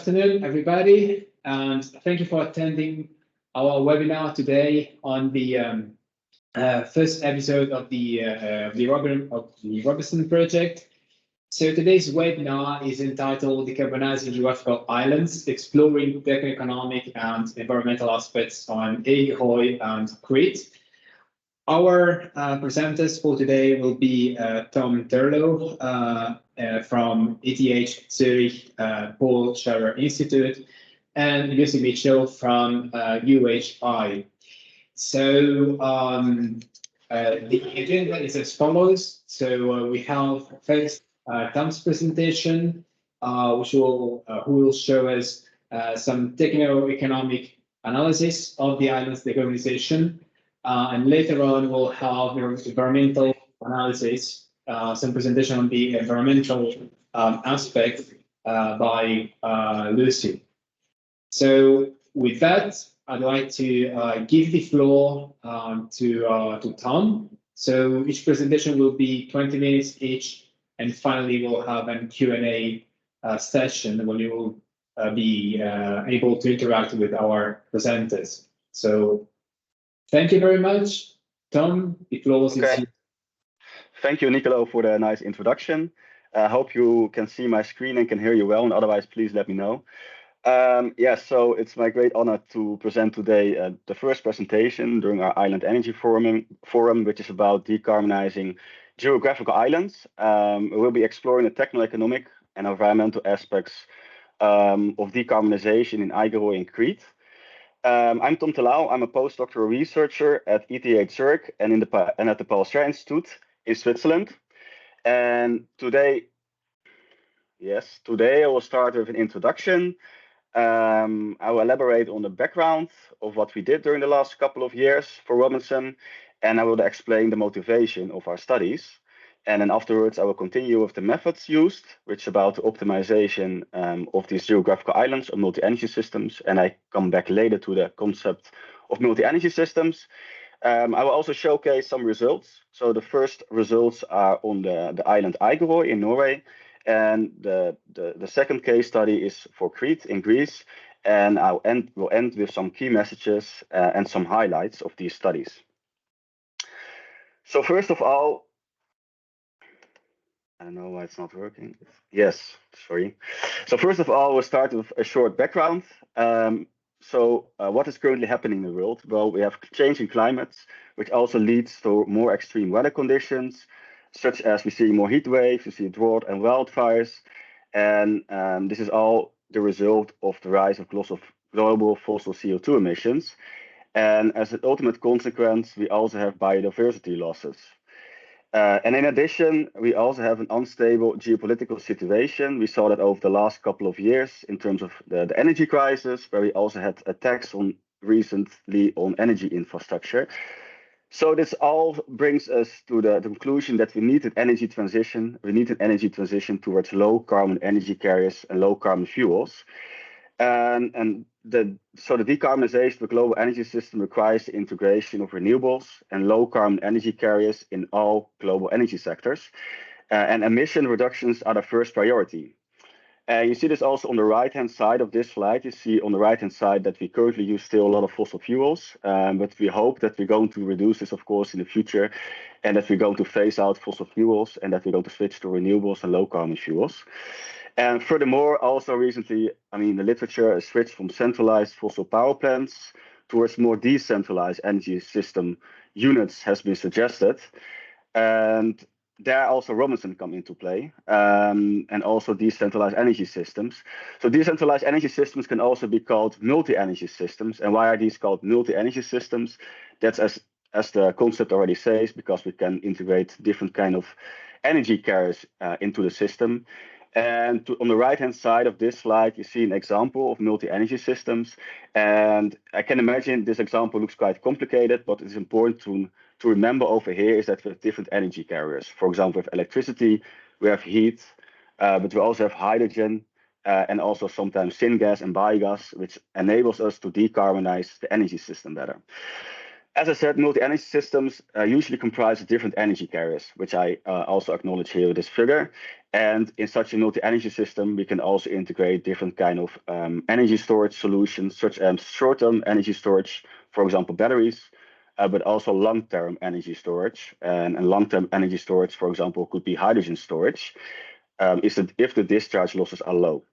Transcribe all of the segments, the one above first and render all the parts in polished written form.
afternoon, everybody, and thank you for attending our webinar today on the first episode of the Robinson project. So today's webinar is entitled Decarbonizing Geographical Islands, Exploring Techno-economic and Environmental Aspects on Eigerøy and Crete. Our presenters for today will be Tom Terlouw from ETH Zurich Paul Scherrer Institute and Lucy Mitchell from UHI. So the agenda is as follows. So we have first Tom's presentation, who will show us some techno-economic analysis of the island's decarbonization. And later on, we'll have environmental analysis, some presentation on the environmental aspect by Lucy. So with that, I'd like to give the floor to Tom. So each presentation will be 20 minutes each, and finally we'll have a Q&A session when you will be able to interact with our presenters. So thank you very much. Tom, the floor is yours. Thank you, Nicolo, for the nice introduction. I hope you can see my screen and can hear you well, and otherwise, please let me know. So it's my great honor to present today the first presentation during our Island Energy Forum, which is about decarbonizing geographical islands. We'll be exploring the techno-economic and environmental aspects of decarbonization in Eigerøy and Crete. I'm Tom Terlouw. I'm a postdoctoral researcher at ETH Zurich and at the Postdoctoral Institute in Switzerland. And today I will start with an introduction. I will elaborate on the background of what we did during the last couple of years for Robinson, and I will explain the motivation of our studies. And then afterwards, I will continue with the methods used, which is about the optimization of these geographical islands or multi-energy systems. And I come back later to the concept of multi-energy systems. I will also showcase some results. So the first results are on the island Eigerøy in Norway. And the second case study is for Crete in Greece. And we'll end with some key messages and some highlights of these studies. So first of all, I don't know why it's not working. Yes, sorry. So first of all, we'll start with a short background. What is currently happening in the world? Well, we have changing climates, which also leads to more extreme weather conditions, such as we see more heat waves, we see drought and wildfires. And this is all the result of the rise of global fossil CO2 emissions. And as an ultimate consequence, we also have biodiversity losses. And in addition, we also have an unstable geopolitical situation. We saw that over the last couple of years in terms of the energy crisis, where we also had attacks recently on energy infrastructure. So this all brings us to the conclusion that we need an energy transition. We need an energy transition towards low carbon energy carriers and low carbon fuels. So the decarbonization of the global energy system requires the integration of renewables and low carbon energy carriers in all global energy sectors. And emission reductions are the first priority. You see this also on the right-hand side of this slide. You see on the right-hand side that we currently use still a lot of fossil fuels, but we hope that we're going to reduce this, of course, in the future, and that we're going to phase out fossil fuels and that we're going to switch to renewables and low carbon fuels. And furthermore, also recently, the literature has switched from centralized fossil power plants towards more decentralized energy system units has been suggested. And there also Robinson come into play, and also decentralized energy systems. So decentralized energy systems can also be called multi-energy systems. And why are these called multi-energy systems? That's as the concept already says, because we can integrate different kind of energy carriers into the system. And on the right-hand side of this slide, you see an example of multi-energy systems. And I can imagine this example looks quite complicated, but it's important to remember over here is that we have different energy carriers. For example, with electricity, we have heat, but we also have hydrogen, and also sometimes syngas and biogas, which enables us to decarbonize the energy system better. As I said, multi-energy systems usually comprise different energy carriers, which I also acknowledge here with this figure. And in such a multi-energy system, we can also integrate different kind of energy storage solutions, such as short-term energy storage, for example, batteries, but also long-term energy storage. And long-term energy storage, for example, could be hydrogen storage, if the discharge losses are low.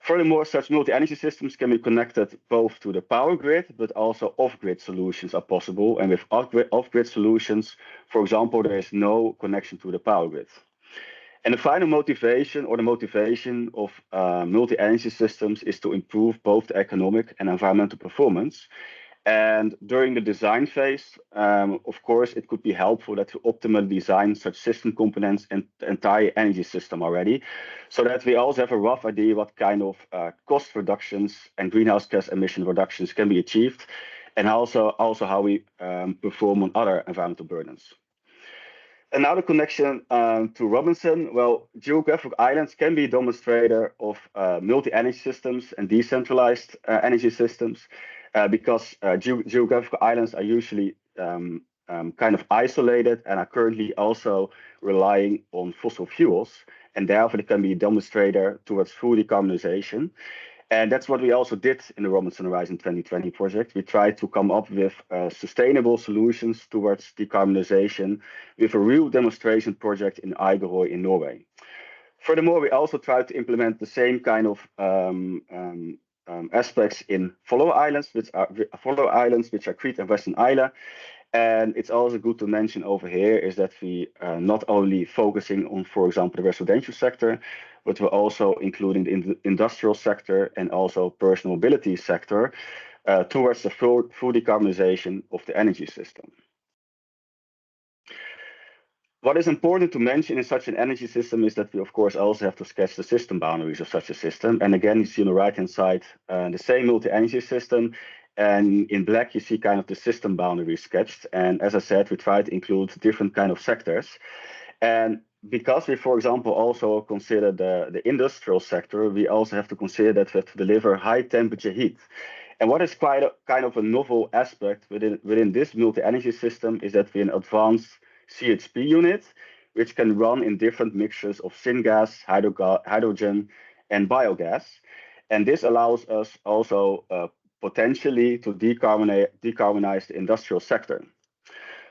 Furthermore, such multi-energy systems can be connected both to the power grid, but also off-grid solutions are possible. And with off-grid solutions, for example, there is no connection to the power grid. And the final motivation, or the motivation of multi-energy systems, is to improve both the economic and environmental performance. And during the design phase, of course, it could be helpful that to optimally design such system components and the entire energy system already, so that we also have a rough idea what kind of cost reductions and greenhouse gas emission reductions can be achieved, and also how we perform on other environmental burdens. Another connection to Robinson, well, geographical islands can be a demonstrator of multi-energy systems and decentralized energy systems. Because geographical islands are usually kind of isolated and are currently also relying on fossil fuels, and therefore it can be a demonstrator towards full decarbonization. And that's what we also did in the Robinson Horizon 2020 project. We tried to come up with sustainable solutions towards decarbonization with a real demonstration project in Eigerøy in Norway. Furthermore, we also tried to implement the same kind of aspects in follower islands, which are Crete and Western Isle. And it's also good to mention over here is that we are not only focusing on, for example, the residential sector, but we're also including the industrial sector and also personal mobility sector towards the full decarbonization of the energy system. What is important to mention in such an energy system is that we, of course, also have to sketch the system boundaries of such a system. And again, you see on the right-hand side the same multi-energy system. And in black, you see kind of the system boundaries sketched. And as I said, we try to include different kind of sectors. And because we, for example, also consider the industrial sector, we also have to consider that we have to deliver high temperature heat. And what is quite kind of a novel aspect within this multi-energy system is that we an advanced CHP unit, which can run in different mixtures of syngas, hydrogen, and biogas. And this allows us also potentially to decarbonize the industrial sector.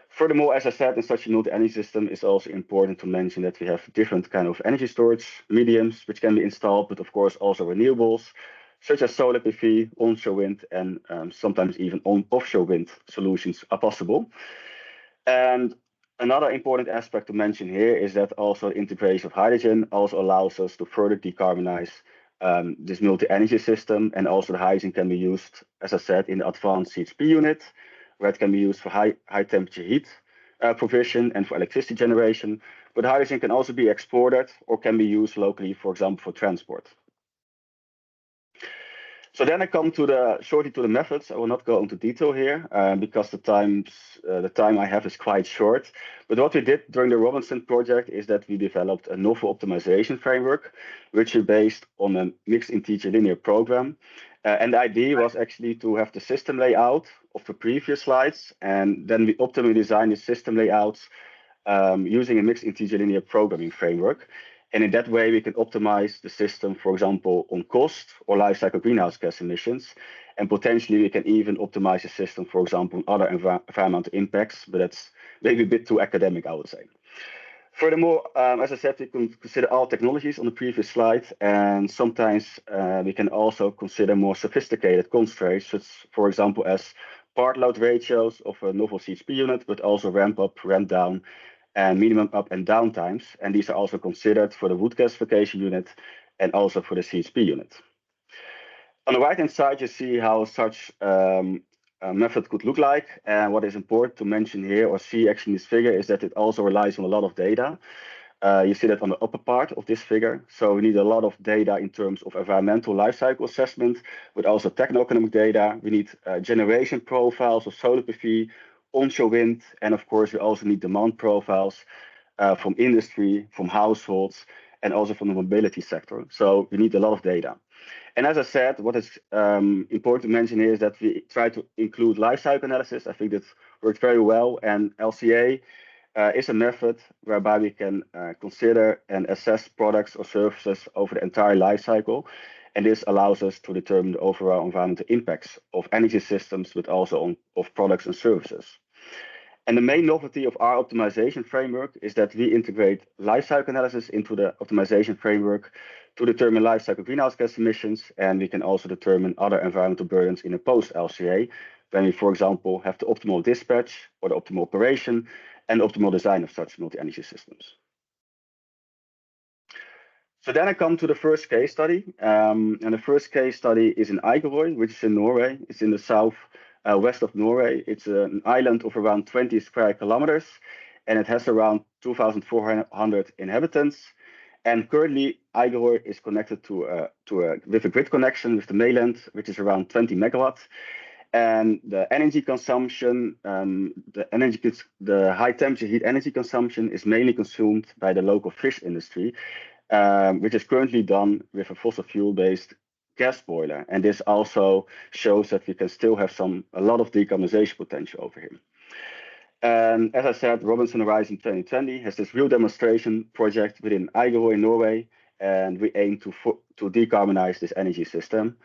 Furthermore, as I said, in such a multi-energy system, it's also important to mention that we have different kind of energy storage mediums which can be installed, but of course also renewables, such as solar PV, onshore wind, and sometimes even offshore wind solutions are possible. And another important aspect to mention here is that also integration of hydrogen also allows us to further decarbonize this multi-energy system, and also the hydrogen can be used, as I said, in the advanced CHP unit, where it can be used for high temperature heat provision and for electricity generation. But hydrogen can also be exported or can be used locally, for example, for transport. So then I come shortly to the methods. I will not go into detail here because the time I have is quite short. But what we did during the Robinson project is that we developed a novel optimization framework, which is based on a mixed integer linear program. And the idea was actually to have the system layout of the previous slides, and then we optimally design the system layouts using a mixed integer linear programming framework. And in that way, we can optimize the system, for example, on cost or life cycle greenhouse gas emissions. And potentially, we can even optimize the system, for example, on other environmental impacts. But that's maybe a bit too academic, I would say. Furthermore, as I said, we can consider all technologies on the previous slide. And sometimes we can also consider more sophisticated constraints, such, for example, as part load ratios of a novel CHP unit, but also ramp up, ramp down, and minimum up and down times. And these are also considered for the wood gasification unit and also for the CHP unit. On the right-hand side, you see how such a method could look like. And what is important to mention here or see actually in this figure is that it also relies on a lot of data. You see that on the upper part of this figure. So we need a lot of data in terms of environmental life cycle assessment, but also techno-economic data. We need generation profiles of solar PV, onshore wind, and of course we also need demand profiles from industry, from households, and also from the mobility sector. So we need a lot of data. And as I said, what is important to mention here is that we try to include life cycle analysis. I think that worked very well, and LCA is a method whereby we can consider and assess products or services over the entire life cycle. And this allows us to determine the overall environmental impacts of energy systems, but also of products and services. And the main novelty of our optimization framework is that we integrate life cycle analysis into the optimization framework to determine life cycle greenhouse gas emissions. And we can also determine other environmental burdens in a post-LCA, when we, for example, have the optimal dispatch or the optimal operation and optimal design of such multi-energy systems. So then I come to the first case study. And the first case study is in Eigerøy, which is in Norway. It's in the south west of Norway. It's an island of around 20 square kilometers, and it has around 2,400 inhabitants. And currently, Eigerøy is connected with a grid connection with the mainland, which is around 20 megawatts. And the energy consumption, the high temperature heat energy consumption is mainly consumed by the local fish industry, which is currently done with a fossil fuel-based gas boiler. And this also shows that we can still have a lot of decarbonization potential over here. And as I said, Robinson Horizon 2020 has this real demonstration project within Eigerøy in Norway, and we aim to decarbonize this energy system.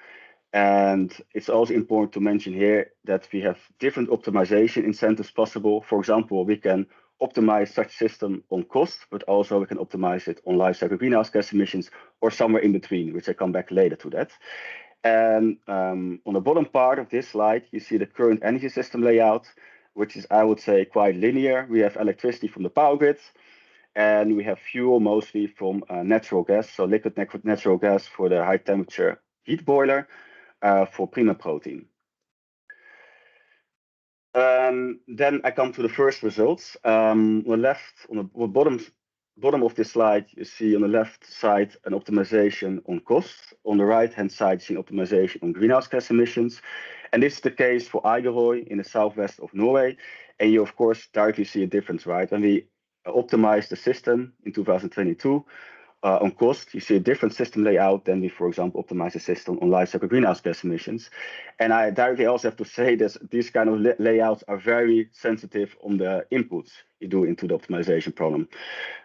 And it's also important to mention here that we have different optimization incentives possible. For example, we can optimize such system on cost, but also we can optimize it on life cycle greenhouse gas emissions or somewhere in between, which I come back later to that. And on the bottom part of this slide, you see the current energy system layout, which is, I would say, quite linear. We have electricity from the power grid, and we have fuel mostly from natural gas, so liquid natural gas for the high temperature heat boiler for prima protein. Then I come to the first results. On the left, on the bottom of this slide, you see on the left side an optimization on costs. On the right-hand side, you see optimization on greenhouse gas emissions. And this is the case for Eigerøy in the southwest of Norway. And you, of course, directly see a difference, right? When we optimized the system in 2022, on cost, you see a different system layout than we, for example, optimize the system on life cycle greenhouse gas emissions. And I directly also have to say that these kind of layouts are very sensitive on the inputs you do into the optimization problem.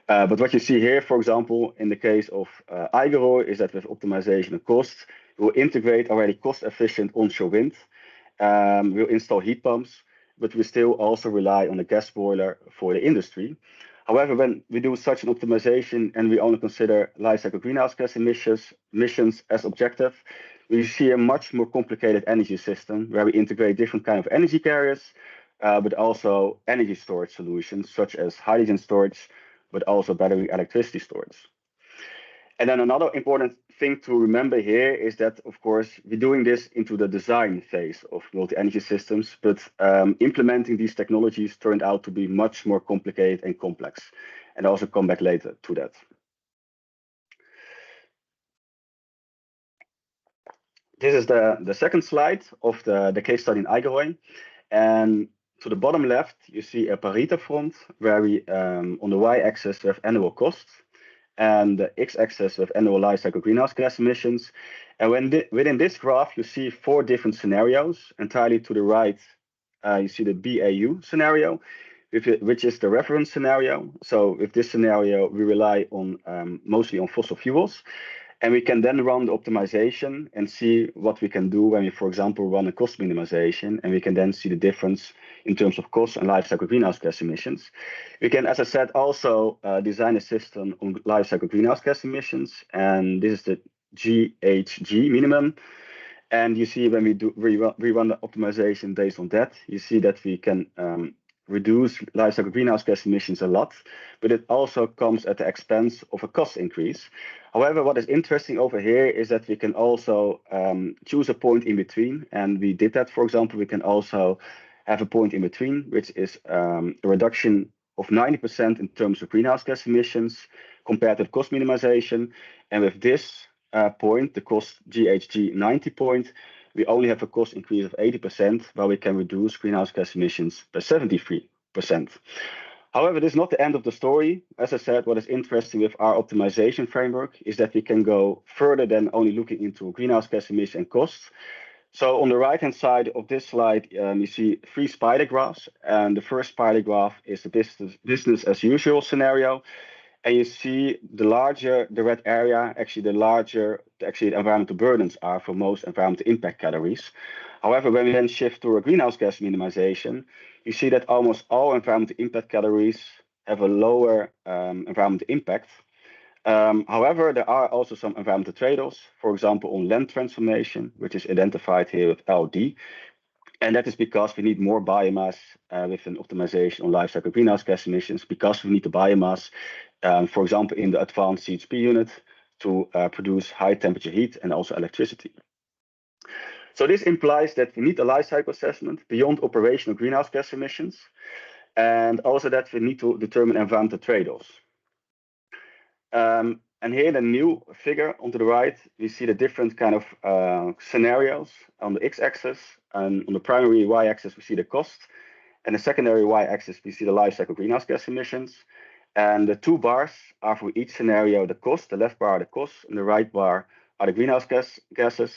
But what you see here, for example, in the case of Eigerøy, is that with optimization and cost, we'll integrate already cost-efficient onshore wind. We'll install heat pumps, but we still also rely on a gas boiler for the industry. However, when we do such an optimization and we only consider life cycle greenhouse gas emissions as objective, we see a much more complicated energy system where we integrate different kinds of energy carriers, but also energy storage solutions such as hydrogen storage, but also battery electricity storage. And then another important thing to remember here is that, of course, we're doing this into the design phase of multi-energy systems, but implementing these technologies turned out to be much more complicated and complex. And I'll also come back later to that. This is the second slide of the case study in Eigerøy. And to the bottom left, you see a Pareto front where we, on the y-axis, we have annual costs, and the x-axis with annual life cycle greenhouse gas emissions. And within this graph, you see 4 different scenarios. Entirely to the right, you see the BAU scenario, which is the reference scenario. So with this scenario, we rely on mostly on fossil fuels. And we can then run the optimization and see what we can do when we, for example, run a cost minimization. And we can then see the difference in terms of cost and life cycle greenhouse gas emissions. We can, as I said, also design a system on life cycle greenhouse gas emissions. And this is the GHG minimum. And you see when we run the optimization based on that, you see that we can reduce life cycle greenhouse gas emissions a lot, but it also comes at the expense of a cost increase. However, what is interesting over here is that we can also choose a point in between, and we did that. For example, we can also have a point in between, which is a reduction of 90% in terms of greenhouse gas emissions compared to the cost minimization. And with this point, the cost GHG 90 point, we only have a cost increase of 80%, while we can reduce greenhouse gas emissions by 73%. However, this is not the end of the story. As I said, what is interesting with our optimization framework is that we can go further than only looking into greenhouse gas emission costs. So on the right-hand side of this slide, you see 3 spider graphs. And the first spider graph is the business as usual scenario. And you see the larger the red area, actually the larger the environmental burdens are for most environmental impact categories. However, when we then shift to a greenhouse gas minimization, you see that almost all environmental impact categories have a lower environmental impact. However, there are also some environmental trade-offs, for example, on land transformation, which is identified here with LD. And that is because we need more biomass with an optimization on life cycle greenhouse gas emissions, because we need the biomass, for example, in the advanced CHP unit to produce high temperature heat and also electricity. So this implies that we need a life cycle assessment beyond operational greenhouse gas emissions, and also that we need to determine environmental trade-offs. And here in the new figure on the right, we see the different kind of scenarios on the x-axis, and on the primary y-axis we see the cost, and the secondary y-axis we see the life cycle greenhouse gas emissions. And the 2 bars are for each scenario the cost. The left bar are the costs, and the right bar are the greenhouse gases.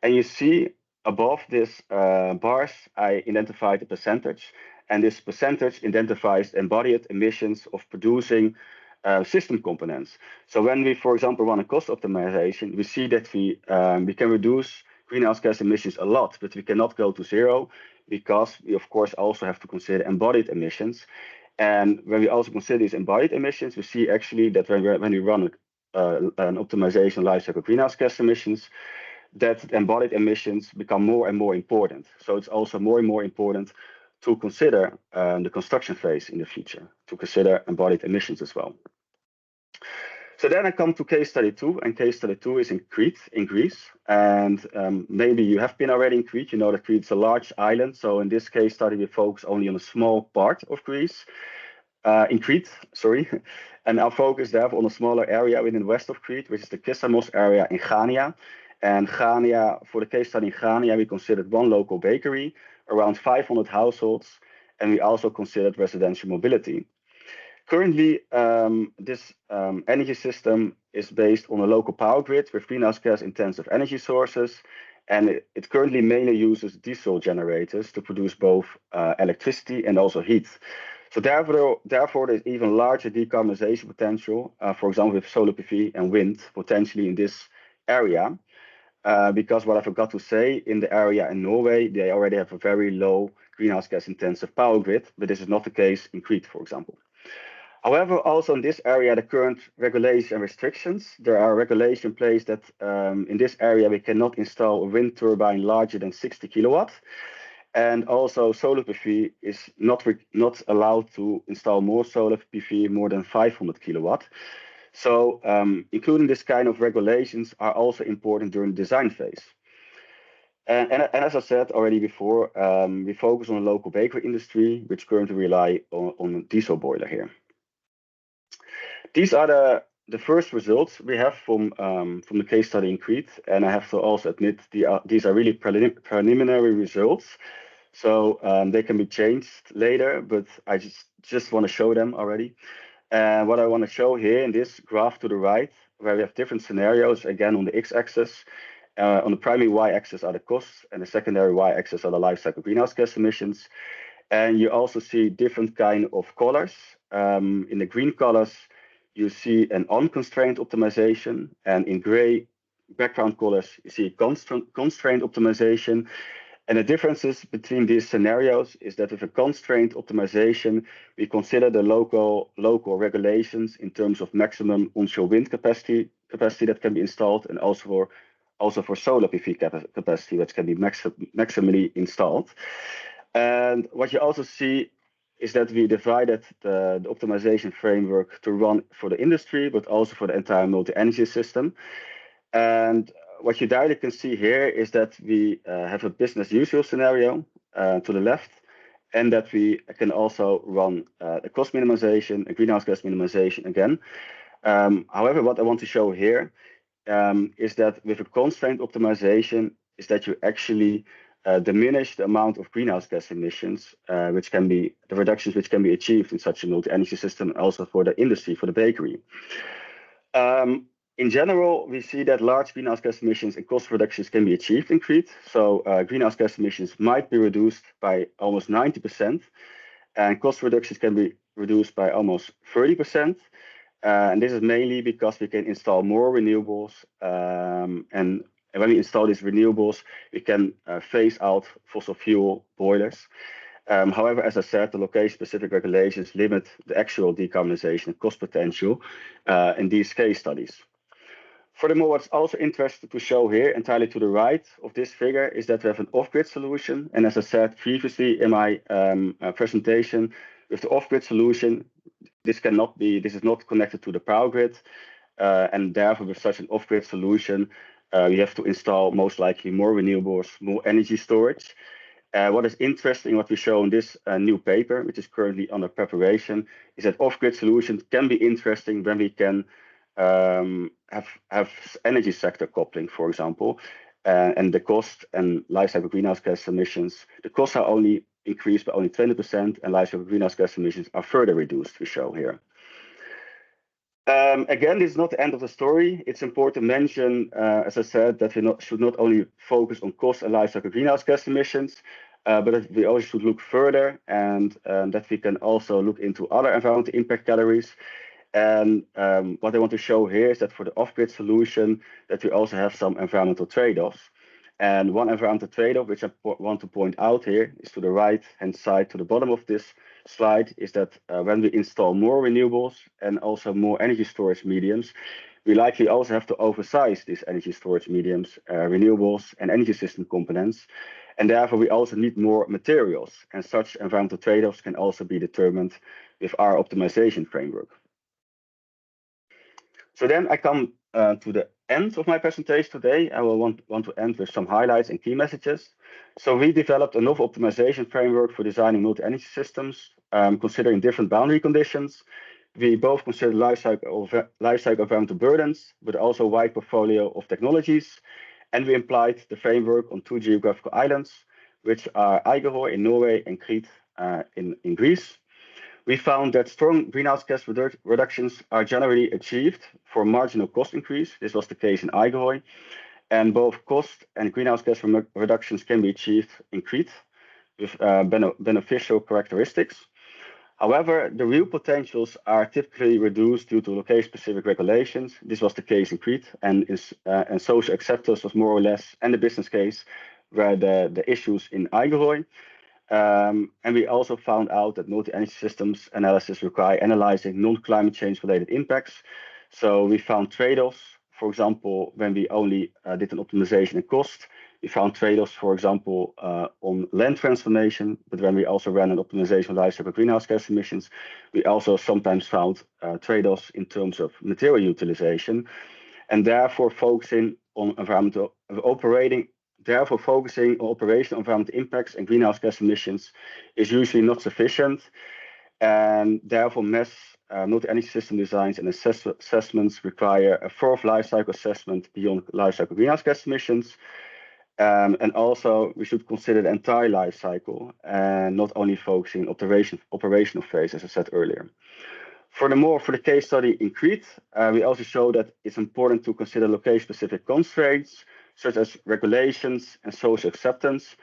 And you see above this bars, I identified the percentage, and this percentage identifies embodied emissions of producing system components. So when we, for example, run a cost optimization, we see that we can reduce greenhouse gas emissions a lot, but we cannot go to 0 because we, of course, also have to consider embodied emissions. And when we also consider these embodied emissions, we see actually that when we run an optimization life cycle greenhouse gas emissions, that embodied emissions become more and more important. So it's also more and more important to consider the construction phase in the future, to consider embodied emissions as well. So then I come to case study 2, and case study 2 is in Crete, in Greece. And maybe you have been already in Crete, you know that Crete is a large island. So in this case study, we focus only on a small part of Greece, in Crete, sorry. And I'll focus there on a smaller area within the west of Crete, which is the Kissamos area in Chania. And Chania, for the case study in Chania, we considered 1 local bakery, around 500 households, and we also considered residential mobility. Currently, this energy system is based on a local power grid with greenhouse gas intensive energy sources, and it currently mainly uses diesel generators to produce both electricity and also heat. So therefore, there's even larger decarbonization potential, for example, with solar PV and wind potentially in this area. Because what I forgot to say, in the area in Norway, they already have a very low greenhouse gas intensive power grid, but this is not the case in Crete, for example. However, also in this area, the current regulation and restrictions, there are regulations in place that in this area, we cannot install a wind turbine larger than 60 kilowatts. And also solar PV is not allowed to install more solar PV more than 500 kilowatt. So including this kind of regulations are also important during the design phase. And as I said already before, we focus on the local bakery industry, which currently rely on a diesel boiler here. These are the first results we have from the case study in Crete, and I have to also admit these are really preliminary results, so they can be changed later. But I just want to show them already. And what I want to show here in this graph to the right, where we have different scenarios, again on the x-axis, on the primary y-axis are the costs, and the secondary y-axis are the life cycle greenhouse gas emissions. And you also see different kind of colors. In the green colors, you see an unconstrained optimization, and in gray background colors, you see constrained optimization. And the differences between these scenarios is that with a constrained optimization, we consider the local regulations in terms of maximum onshore wind capacity that can be installed, and also for solar PV capacity that can be maximally installed. And what you also see is that we divided the optimization framework to run for the industry, but also for the entire multi-energy system. And what you directly can see here is that we have a business usual scenario to the left, and that we can also run a cost minimization, a greenhouse gas minimization again. However, what I want to show here is that with a constraint optimization is that you actually diminish the amount of greenhouse gas emissions, which can be the reductions which can be achieved in such a multi-energy system, also for the industry, for the bakery. In general, we see that large greenhouse gas emissions and cost reductions can be achieved in Crete. So greenhouse gas emissions might be reduced by almost 90%, and cost reductions can be reduced by almost 30%. And this is mainly because we can install more renewables. And when we install these renewables, we can phase out fossil fuel boilers. However, as I said, the location-specific regulations limit the actual decarbonization and cost potential in these case studies. Furthermore, what's also interesting to show here, entirely to the right of this figure, is that we have an off-grid solution. And as I said previously in my presentation, with the off-grid solution, this is not connected to the power grid. And therefore, with such an off-grid solution, we have to install most likely more renewables, more energy storage. What is interesting, what we show in this new paper, which is currently under preparation, is that off-grid solutions can be interesting when we can have energy sector coupling, for example, and the cost and life cycle greenhouse gas emissions. The costs are only increased by only 20%, and life cycle greenhouse gas emissions are further reduced, we show here. Again, this is not the end of the story. It's important to mention, as I said, that we should not only focus on cost and life cycle greenhouse gas emissions, but that we also should look further, and that we can also look into other environmental impact categories. And what I want to show here is that for the off-grid solution, that we also have some environmental trade-offs. And one environmental trade-off, which I want to point out here, is to the right-hand side, to the bottom of this slide, is that when we install more renewables and also more energy storage mediums, we likely also have to oversize these energy storage mediums, renewables, and energy system components. And therefore, we also need more materials. And such environmental trade-offs can also be determined with our optimization framework. So then I come to the end of my presentation today. I will want to end with some highlights and key messages. So we developed a novel optimization framework for designing multi-energy systems, considering different boundary conditions. We both consider life cycle environmental burdens, but also a wide portfolio of technologies. And we applied the framework on 2 geographical islands, which are Eigerøy in Norway and Crete in Greece. We found that strong greenhouse gas reductions are generally achieved for marginal cost increase. This was the case in Eigerøy. And both cost and greenhouse gas reductions can be achieved in Crete with beneficial characteristics. However, the real potentials are typically reduced due to location-specific regulations. This was the case in Crete, and social acceptance was more or less, and the business case were the issues in Eigerøy. And we also found out that multi-energy systems analysis require analyzing non-climate change related impacts. So we found trade-offs, for example, when we only did an optimization and cost. We found trade-offs, for example, on land transformation, but when we also ran an optimization of life cycle greenhouse gas emissions, we also sometimes found trade-offs in terms of material utilization, and therefore focusing on operational environmental impacts and greenhouse gas emissions is usually not sufficient, and therefore multi-energy system designs and assessments require a fourth life cycle assessment beyond life cycle greenhouse gas emissions. And also we should consider the entire life cycle and not only focusing on operational phase, as I said earlier. Furthermore, for the case study in Crete, we also show that it's important to consider location-specific constraints, such as regulations and social acceptance.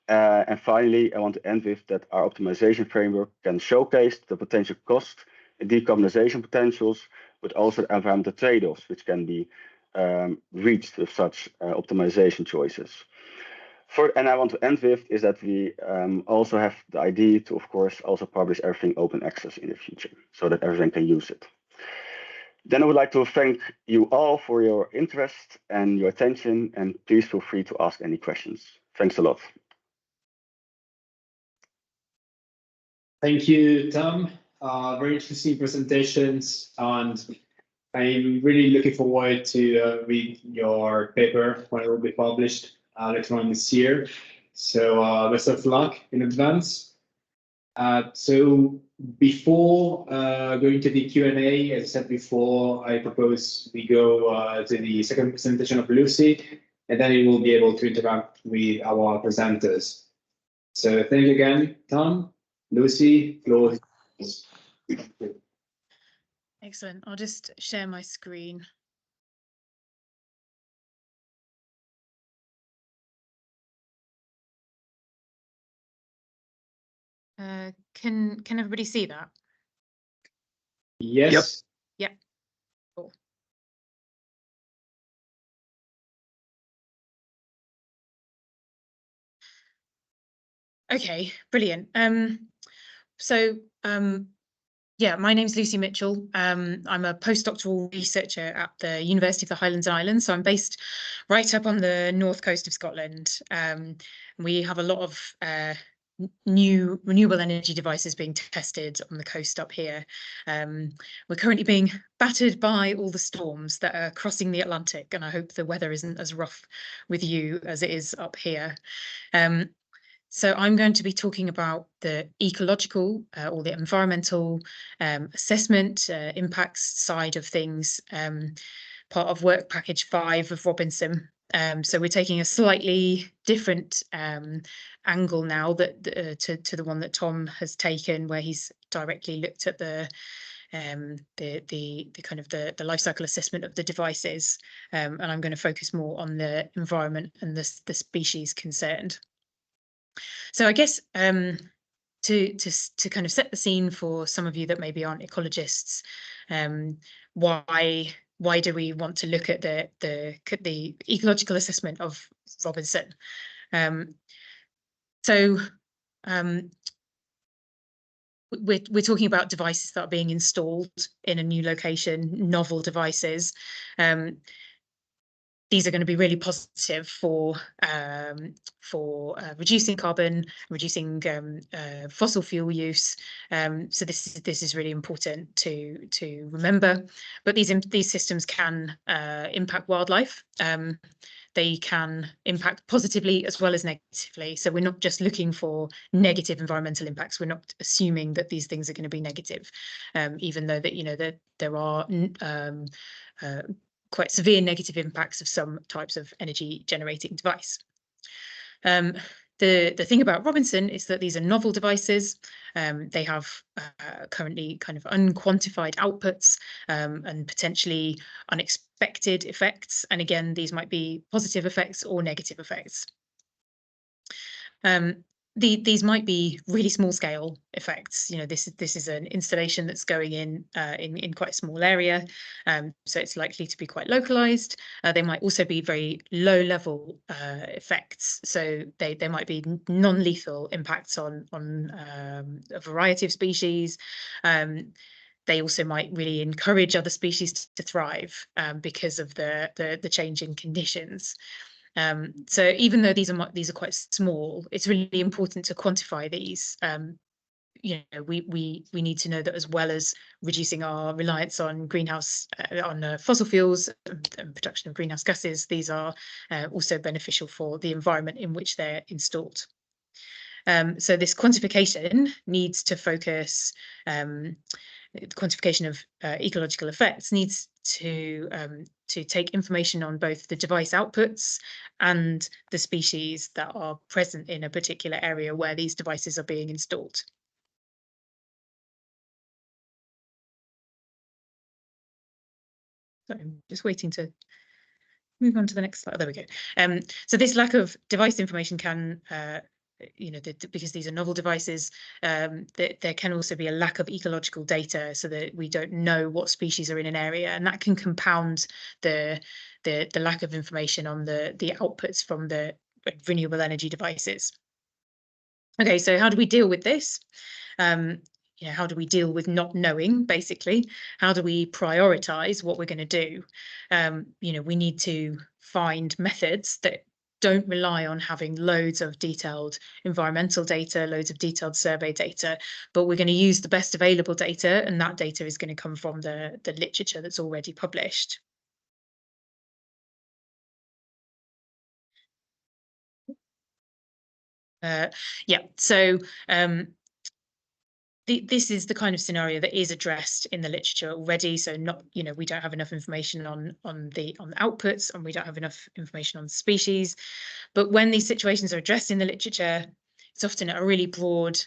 And finally, I want to end with that our optimization framework can showcase the potential cost and decarbonization potentials, but also the environmental trade-offs, which can be reached with such optimization choices. And I want to end with is that we also have the idea to, of course, also publish everything open access in the future so that everyone can use it. Then I would like to thank you all for your interest and your attention, and please feel free to ask any questions. Thanks a lot. Thank you, Tom. Very interesting presentations, and I'm really looking forward to read your paper when it will be published later on this year. So best of luck in advance. So before going to the Q&A, as I said before, I propose we go to the second presentation of Lucy, and then we will be able to interact with our presenters. So thank you again, Tom. Lucy, floor is yours. Excellent. I'll just share my screen. Can everybody see that? Yes. Yep. Cool. Okay, brilliant. Yeah, my name's Lucy Mitchell. I'm a postdoctoral researcher at the University of the Highlands and Islands. So I'm based right up on the north coast of Scotland. We have a lot of new renewable energy devices being tested on the coast up here. We're currently being battered by all the storms that are crossing the Atlantic, and I hope the weather isn't as rough with you as it is up here. So I'm going to be talking about the ecological or the environmental assessment impacts side of things, part of work package 5 of Robinson. So we're taking a slightly different angle now that to the one that Tom has taken, where he's directly looked at the kind of the life cycle assessment of the devices, and I'm going to focus more on the environment and the species concerned. So I guess to kind of set the scene for some of you that maybe aren't ecologists, why do we want to look at the ecological assessment of Robinson? We're talking about devices that are being installed in a new location, novel devices. These are going to be really positive for reducing carbon, reducing fossil fuel use. So this is really important to remember. But these systems can impact wildlife. They can impact positively as well as negatively. So we're not just looking for negative environmental impacts. We're not assuming that these things are going to be negative, even though that there are quite severe negative impacts of some types of energy generating device. The thing about Robinson is that these are novel devices. They have currently kind of unquantified outputs and potentially unexpected effects. And again, these might be positive effects or negative effects. These might be really small scale effects. This is an installation that's going in quite a small area, so it's likely to be quite localized. They might also be very low level effects, so they might be non-lethal impacts on a variety of species. They also might really encourage other species to thrive because of the changing conditions. So even though these are quite small, it's really important to quantify these. We need to know that as well as reducing our reliance on fossil fuels and production of greenhouse gases, these are also beneficial for the environment in which they're installed. So this quantification needs to focus. The quantification of ecological effects needs to take information on both the device outputs and the species that are present in a particular area where these devices are being installed. So I'm just waiting to move on to the next slide. There we go. So this lack of device information can because these are novel devices, there can also be a lack of ecological data, so that we don't know what species are in an area, and that can compound the lack of information on the outputs from the renewable energy devices. Okay, so how do we deal with this? How do we deal with not knowing, basically? How do we prioritize what we're going to do? We need to find methods that don't rely on having loads of detailed environmental data, loads of detailed survey data, but we're going to use the best available data, and that data is going to come from the literature that's already published. So this is the kind of scenario that is addressed in the literature already. So we don't have enough information on the outputs, and we don't have enough information on species. But when these situations are addressed in the literature, it's often at a really broad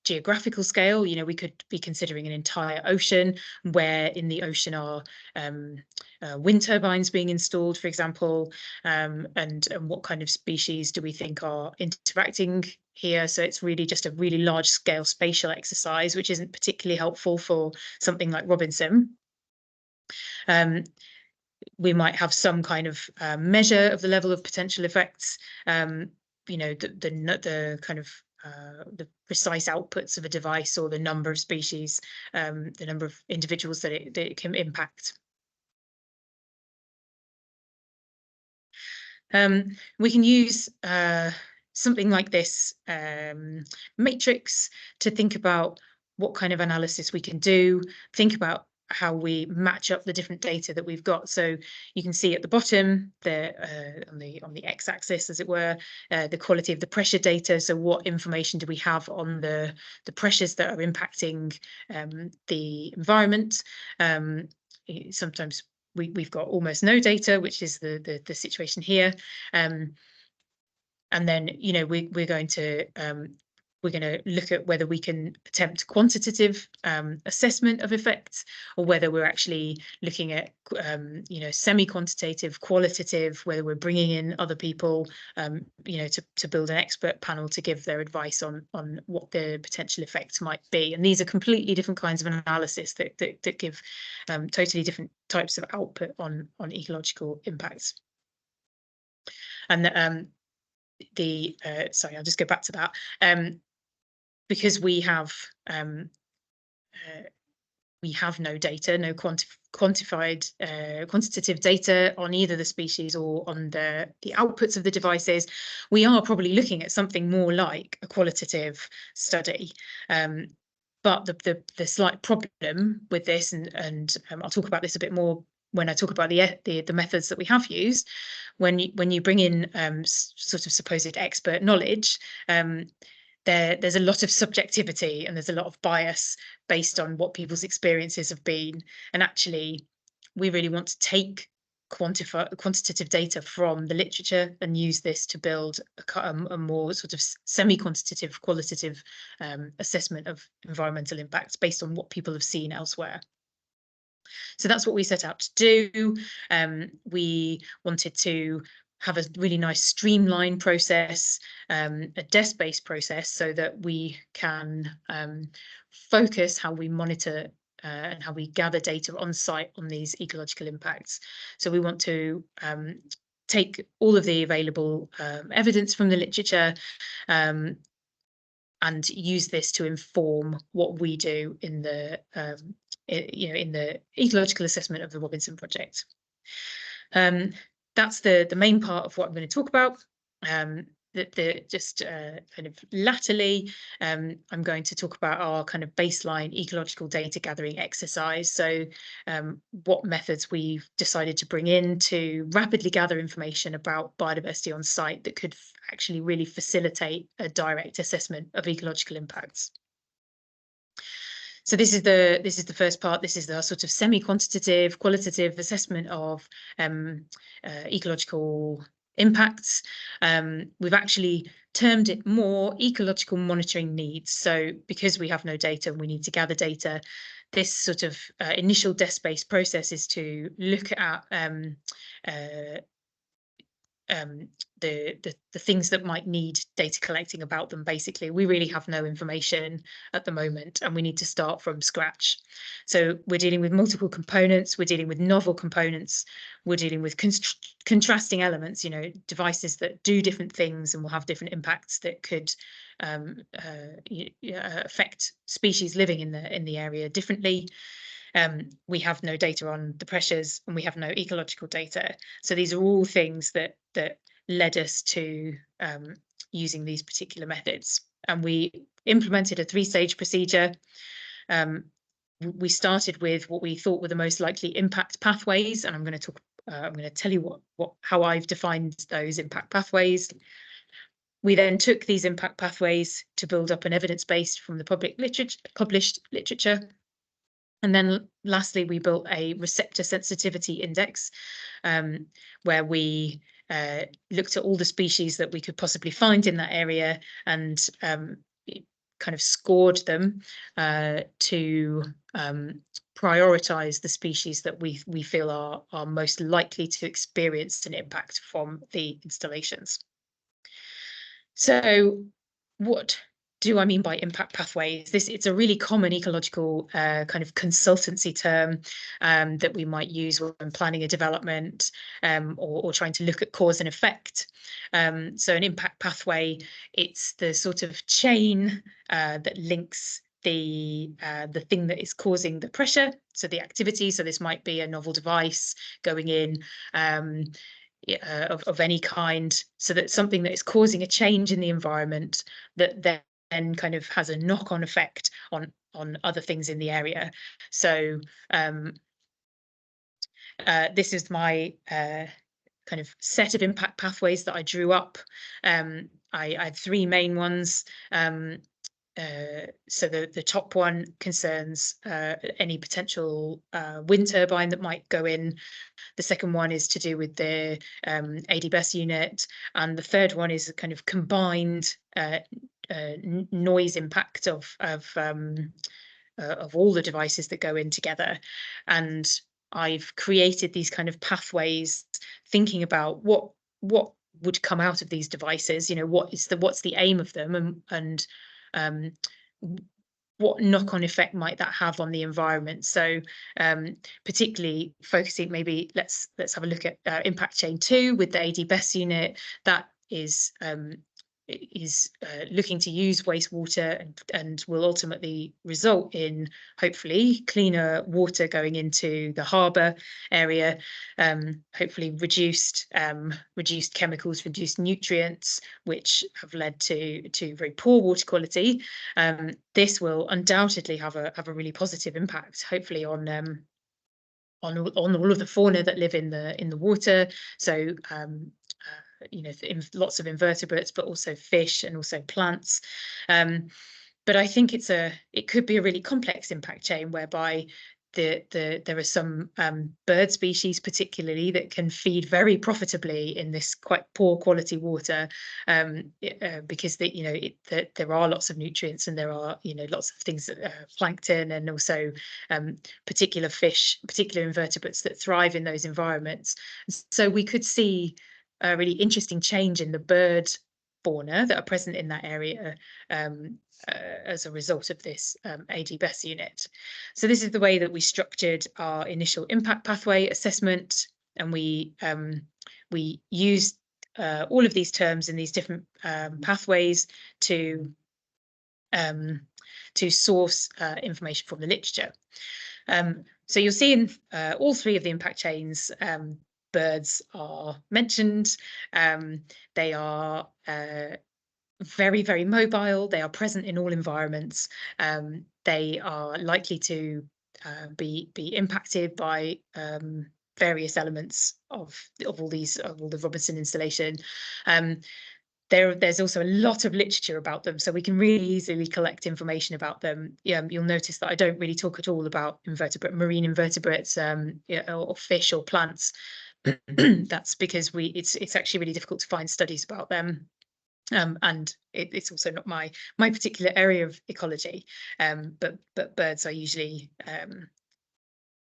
geographical scale. We could be considering an entire ocean, where in the ocean are wind turbines being installed, for example, and what kind of species do we think are interacting here. So it's really just a really large scale spatial exercise, which isn't particularly helpful for something like Robinson. We might have some kind of measure of the level of potential effects, you know, the kind of the precise outputs of a device, or the number of species, the number of individuals that it can impact. We can use something like this matrix to think about what kind of analysis we can do, think about how we match up the different data that we've got. So you can see at the bottom, on the x-axis, as it were, the quality of the pressure data. So what information do we have on the pressures that are impacting the environment? Sometimes we've got almost no data, which is the situation here. And then, you know, we're going to look at whether we can attempt quantitative assessment of effects, or whether we're actually looking at you know, semi-quantitative, qualitative, whether we're bringing in other people, you know, to build an expert panel to give their advice on what the potential effects might be. And these are completely different kinds of analysis that give totally different types of output on ecological impacts. And sorry, I'll just go back to that. Because we have no data, no quantified quantitative data on either the species or on the outputs of the devices, we are probably looking at something more like a qualitative study. But the slight problem with this, and I'll talk about this a bit more when I talk about the methods that we have used, when you bring in sort of supposed expert knowledge, there's a lot of subjectivity and there's a lot of bias based on what people's experiences have been. And actually, we really want to take quantitative data from the literature and use this to build a more sort of semi-quantitative, qualitative assessment of environmental impacts based on what people have seen elsewhere. So that's what we set out to do. We wanted to have a really nice streamlined process, a desk-based process, so that we can focus how we monitor and how we gather data on site on these ecological impacts. So we want to take all of the available evidence from the literature and use this to inform what we do in the in the ecological assessment of the Robinson project. That's the main part of what I'm going to talk about. Just kind of latterly, I'm going to talk about our kind of baseline ecological data gathering exercise. So what methods we've decided to bring in to rapidly gather information about biodiversity on site that could actually really facilitate a direct assessment of ecological impacts. So this is the first part. This is the sort of semi-quantitative, qualitative assessment of ecological impacts. We've actually termed it more ecological monitoring needs. So because we have no data and we need to gather data, this sort of initial desk-based process is to look at the things that might need data collecting about them. Basically, we really have no information at the moment and we need to start from scratch. So we're dealing with multiple components, we're dealing with novel components, we're dealing with contrasting elements, you know, devices that do different things and will have different impacts that could affect species living in the area differently. We have no data on the pressures and we have no ecological data. So these are all things that led us to using these particular methods. And we implemented a 3-stage procedure. We started with what we thought were the most likely impact pathways, and I'm going to tell you how I've defined those impact pathways. We then took these impact pathways to build up an evidence base from the published literature. And then lastly, we built a receptor sensitivity index, where we looked at all the species that we could possibly find in that area and kind of scored them to prioritize the species that we feel are most likely to experience an impact from the installations. So what do I mean by impact pathways? It's a really common ecological kind of consultancy term that we might use when planning a development or trying to look at cause and effect. So an impact pathway, it's the sort of chain that links the thing that is causing the pressure, so the activity. So this might be a novel device going in of any kind, so that something that is causing a change in the environment that then kind of has a knock-on effect on other things in the area. So this is my kind of set of impact pathways that I drew up. I had three main ones. So the top one concerns any potential wind turbine that might go in. The second one is to do with the ADBES unit, and the third one is a kind of combined noise impact of all the devices that go in together. And I've created these kind of pathways, thinking about what would come out of these devices. You know, what's the aim of them, and what knock-on effect might that have on the environment? So particularly focusing, maybe let's have a look at impact chain 2 with the ADBES unit. That is looking to use wastewater and will ultimately result in hopefully cleaner water going into the harbour area, hopefully reduced chemicals, reduced nutrients, which have led to very poor water quality. This will undoubtedly have a really positive impact, hopefully on all of the fauna that live in the water. So you know, lots of invertebrates, but also fish and also plants. But I think it could be a really complex impact chain, whereby there are some bird species particularly that can feed very profitably in this quite poor quality water, because there are lots of nutrients, and there are lots of things that plankton, and also particular fish, particular invertebrates that thrive in those environments. So we could see a really interesting change in the bird fauna that are present in that area as a result of this ADBES unit. So this is the way that we structured our initial impact pathway assessment, and we used all of these terms in these different pathways to source information from the literature. So you'll see in all three of the impact chains, birds are mentioned. They are very, very mobile. They are present in all environments. They are likely to be impacted by various elements of all the Robinson installation. There's also a lot of literature about them, so we can really easily collect information about them. You'll notice that I don't really talk at all about marine invertebrates, or fish or plants. That's because it's actually really difficult to find studies about them, and it's also not my particular area of ecology. But birds are usually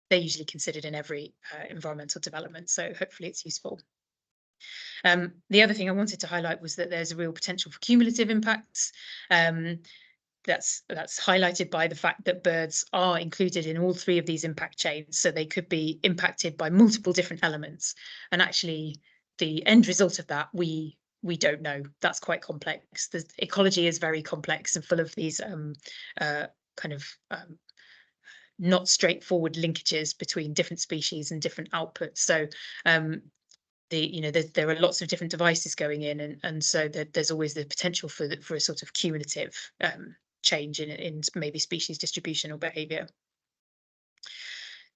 they're usually considered in every environmental development, so hopefully it's useful. The other thing I wanted to highlight was that there's a real potential for cumulative impacts. That's highlighted by the fact that birds are included in all three of these impact chains, so they could be impacted by multiple different elements. And actually, the end result of that, we don't know. That's quite complex. The ecology is very complex and full of these kind of not straightforward linkages between different species and different outputs. So there are lots of different devices going in, and so there's always the potential for a sort of cumulative change in maybe species distribution or behavior.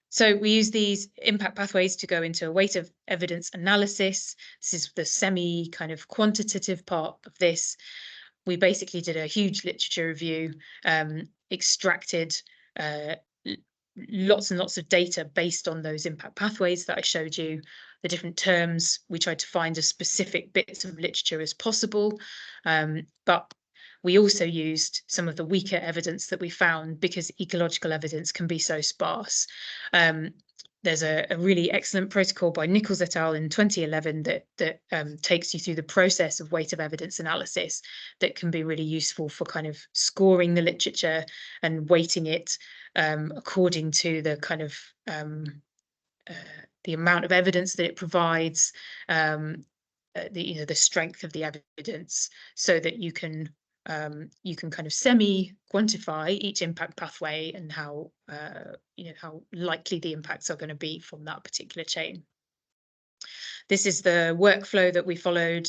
So we use these impact pathways to go into a weight of evidence analysis. This is the semi kind of quantitative part of this. We basically did a huge literature review, extracted lots and lots of data based on those impact pathways that I showed you, the different terms. We tried to find as specific bits of literature as possible, but we also used some of the weaker evidence that we found, because ecological evidence can be so sparse. there's a really excellent protocol by Nichols et al. In 2011 that takes you through the process of weight of evidence analysis that can be really useful for kind of scoring the literature and weighting it according to the kind of the amount of evidence that it provides, the strength of the evidence, so that you can kind of semi-quantify each impact pathway and how how likely the impacts are going to be from that particular chain. This is the workflow that we followed.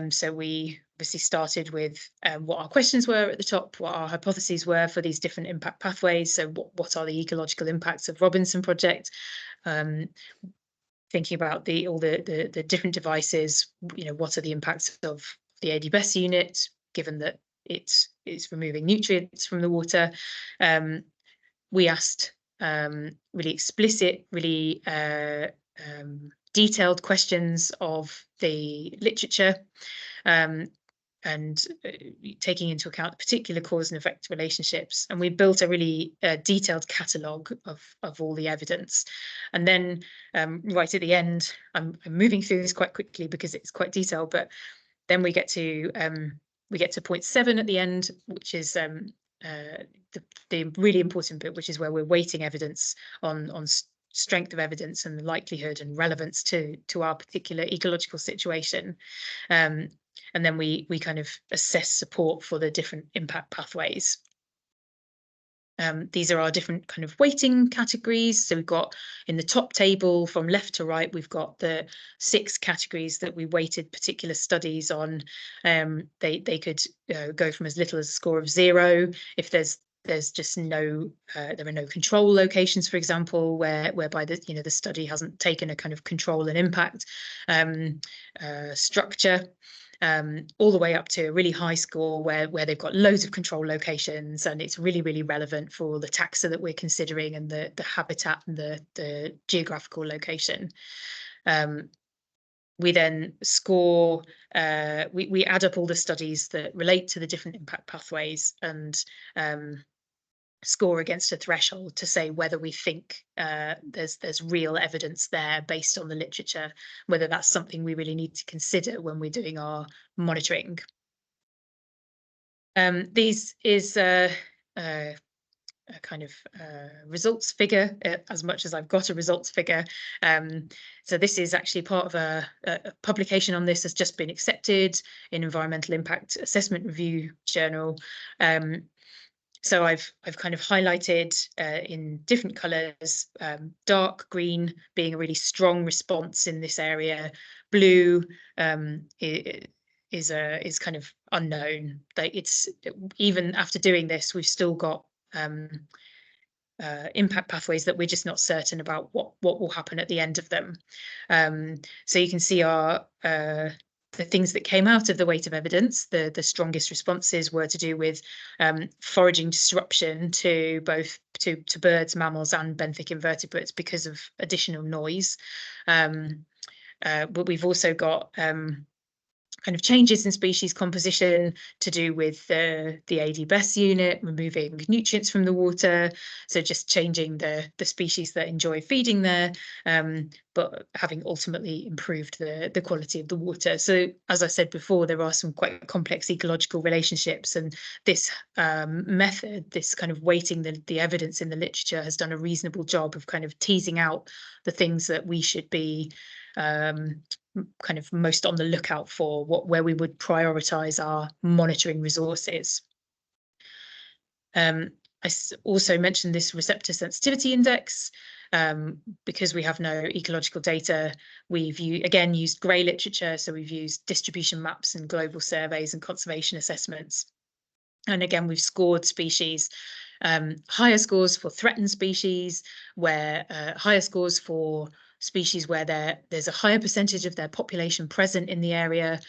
So we obviously started with what our questions were at the top, what our hypotheses were for these different impact pathways. So what are the ecological impacts of Robinson Project? Thinking about all the different devices, what are the impacts of the AD-BESS unit, given that it's removing nutrients from the water. We asked really explicit, really detailed questions of the literature, and taking into account the particular cause and effect relationships. And we built a really detailed catalogue of all the evidence. And then right at the end, I'm moving through this quite quickly because it's quite detailed, but then we get to point 7 at the end, which is the really important bit, which is where we're weighting evidence on strength of evidence and the likelihood and relevance to our particular ecological situation. And then we kind of assess support for the different impact pathways. These are our different kind of weighting categories. So we've got in the top table from left to right, we've got the 6 categories that we weighted particular studies on. They could go from as little as a score of 0 if there's just no there are no control locations, for example, whereby the study hasn't taken a kind of control and impact structure. All the way up to a really high score where they've got loads of control locations and it's really, really relevant for the taxa that we're considering and the habitat and the geographical location. We then score, we add up all the studies that relate to the different impact pathways and score against a threshold to say whether we think there's real evidence there based on the literature, whether that's something we really need to consider when we're doing our monitoring. These is a kind of results figure, as much as I've got a results figure. So this is actually part of a publication on this has just been accepted in Environmental Impact Assessment Review Journal. So I've kind of highlighted in different colours, dark green being a really strong response in this area. Blue is kind of unknown. That it's even after doing this, we've still got impact pathways that we're just not certain about what will happen at the end of them. So you can see our the things that came out of the weight of evidence, the strongest responses were to do with foraging disruption to both to birds, mammals and benthic invertebrates because of additional noise. But we've also got kind of changes in species composition to do with the AD-BESS unit, removing nutrients from the water, so just changing the species that enjoy feeding there, but having ultimately improved the quality of the water. So as I said before, there are some quite complex ecological relationships, and this method, this kind of weighting the evidence in the literature, has done a reasonable job of kind of teasing out the things that we should be kind of most on the lookout for, where we would prioritize our monitoring resources. I also mentioned this receptor sensitivity index. Because we have no ecological data, we've again used grey literature, so we've used distribution maps and global surveys and conservation assessments. And again, we've scored species, higher scores for threatened species, where higher scores for species where there's a higher percentage of their population present in the area,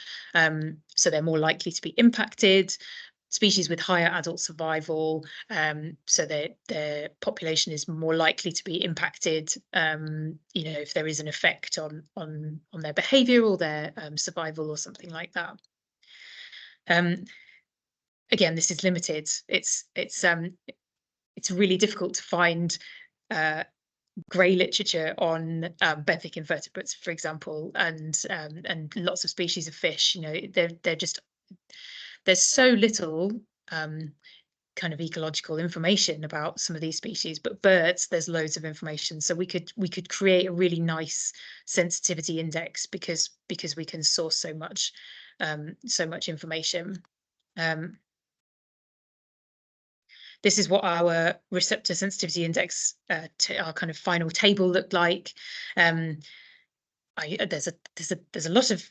so they're more likely to be impacted. Species with higher adult survival, so their population is more likely to be impacted, if there is an effect on their behaviour or their survival or something like that. Again, this is limited. It's really difficult to find grey literature on benthic invertebrates, for example, and lots of species of fish. You know, they're just, there's so little kind of ecological information about some of these species, but birds, there's loads of information. So we could create a really nice sensitivity index because we can source so much information. This is what our receptor sensitivity index, our kind of final table looked like. There's a lot of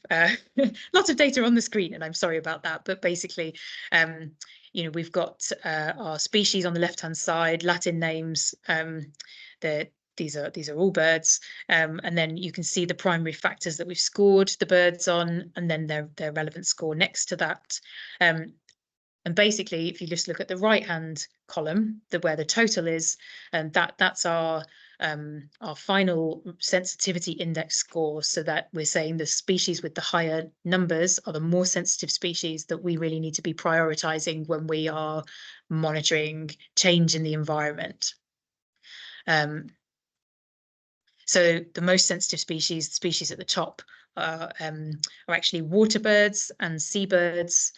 lots of data on the screen, and I'm sorry about that. But basically, you know, we've got our species on the left-hand side, Latin names. These are all birds, and then you can see the primary factors that we've scored the birds on, and then their relevant score next to that. And basically, if you just look at the right-hand column, where the total is, and that's our final sensitivity index score, so that we're saying the species with the higher numbers are the more sensitive species that we really need to be prioritizing when we are monitoring change in the environment. So the most sensitive species at the top are actually water birds and seabirds,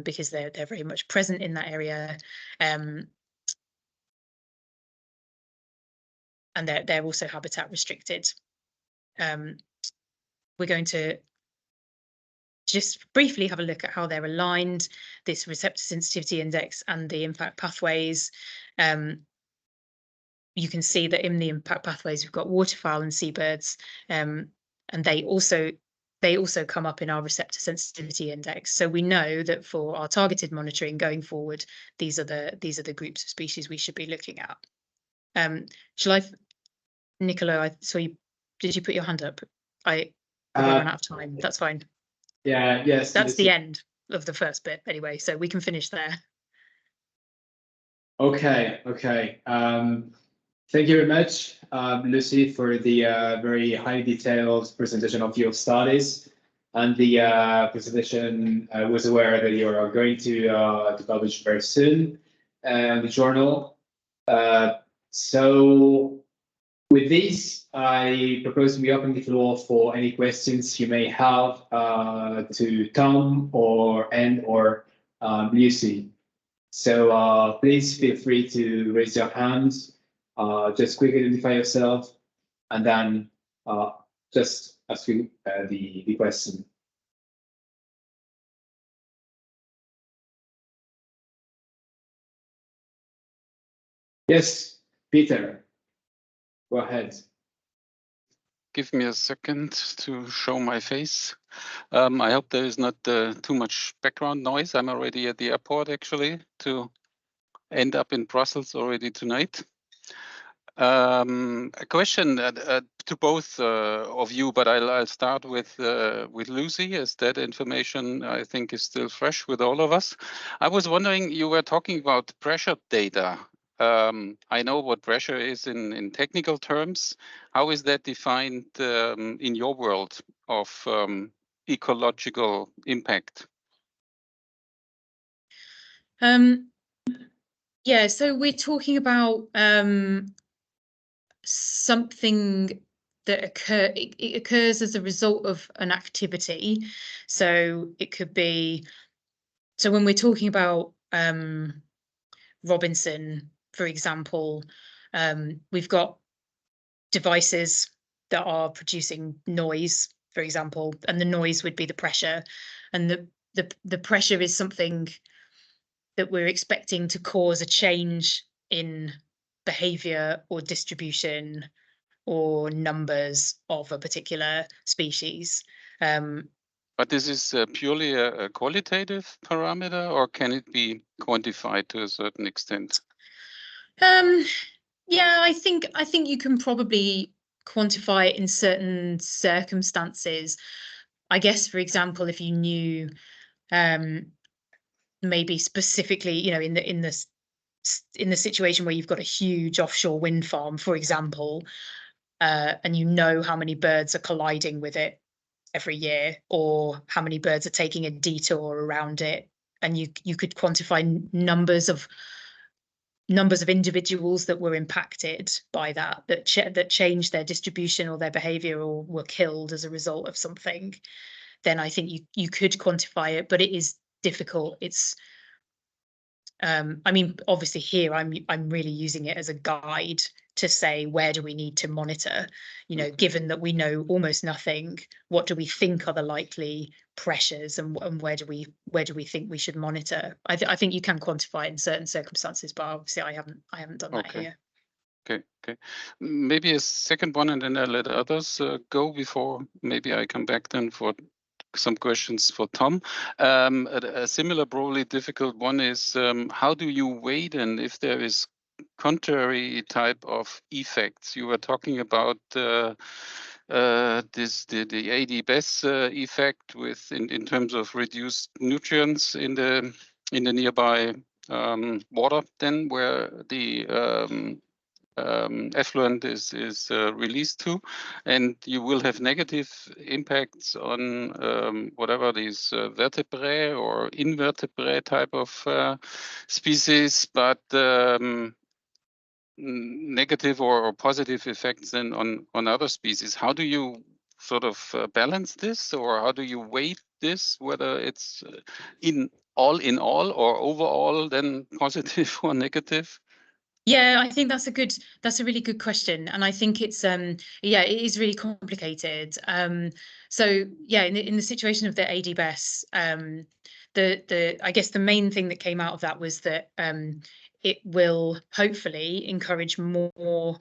because they're very much present in that area, and they're also habitat restricted. We're going to just briefly have a look at how they're aligned, this receptor sensitivity index and the impact pathways. You can see that in the impact pathways, we've got waterfowl and seabirds, and they also come up in our receptor sensitivity index. So we know that for our targeted monitoring going forward, these are the groups of species we should be looking at. Nicola, I saw you. Did you put your hand up? I run out of time. That's fine. Yeah. Yes. That's the end of the first bit anyway, so we can finish there. Okay. Thank you very much, Lucy, for the very highly detailed presentation of your studies. And the presentation, I was aware that you are going to publish very soon in the journal. So with this, I propose we open the floor for any questions you may have to Tom or Anne or Lucy. So please feel free to raise your hands. Just quickly identify yourself, and then just ask you the question. Yes, Peter, go ahead. Give me a second to show my face. I hope there is not too much background noise. I'm already at the airport, actually, to end up in Brussels already tonight. A question to both of you, but I'll start with Lucy, as that information I think is still fresh with all of us. I was wondering, you were talking about pressure data. I know what pressure is in technical terms. How is that defined in your world of ecological impact? Yeah, so we're talking about something that occurs as a result of an activity. So it could be, so when we're talking about Robinson, for example, we've got devices that are producing noise, for example, and the noise would be the pressure, and the pressure is something that we're expecting to cause a change in behavior or distribution or numbers of a particular species. But this is purely a qualitative parameter, or can it be quantified to a certain extent? Yeah, I think you can probably quantify it in certain circumstances. I guess, for example, if you knew maybe specifically, you know, in the situation where you've got a huge offshore wind farm, for example, and you know how many birds are colliding with it every year, or how many birds are taking a detour around it, and you could quantify numbers of numbers of individuals that were impacted by that changed their distribution or their behavior or were killed as a result of something, then I think you could quantify it, but it is difficult. It's I mean, obviously here I'm really using it as a guide to say, where do we need to monitor? You know, given that we know almost nothing, what do we think are the likely pressures, and where do we think we should monitor? I think you can quantify it in certain circumstances, but obviously I haven't done that here. Okay. Maybe a second one, and then I'll let others go before maybe I come back then for some questions for Tom. A similar, probably difficult one is how do you weigh then if there is contrary type of effects? You were talking about the AD-BESS effect with in terms of reduced nutrients in the nearby water, then where the effluent is released to, and you will have negative impacts on whatever these vertebrae or invertebrate type of species, but negative or positive effects then on other species. How do you sort of balance this, or how do you weigh this, whether it's in all or overall then positive or negative? Yeah, I think that's a really good question, and I think it's yeah, it is really complicated. So yeah, in the situation of the AD-BESS, I guess the main thing that came out of that was that it will hopefully encourage more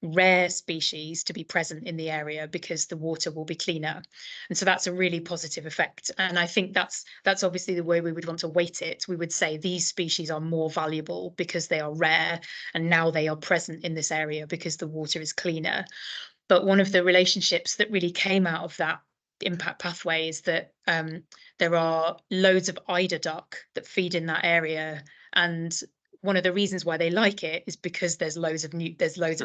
rare species to be present in the area because the water will be cleaner, and so that's a really positive effect. And I think that's obviously the way we would want to weight it. We would say these species are more valuable because they are rare, and now they are present in this area because the water is cleaner. But one of the relationships that really came out of that impact pathway is that there are loads of eider duck that feed in that area, and one of the reasons why they like it is because there's loads of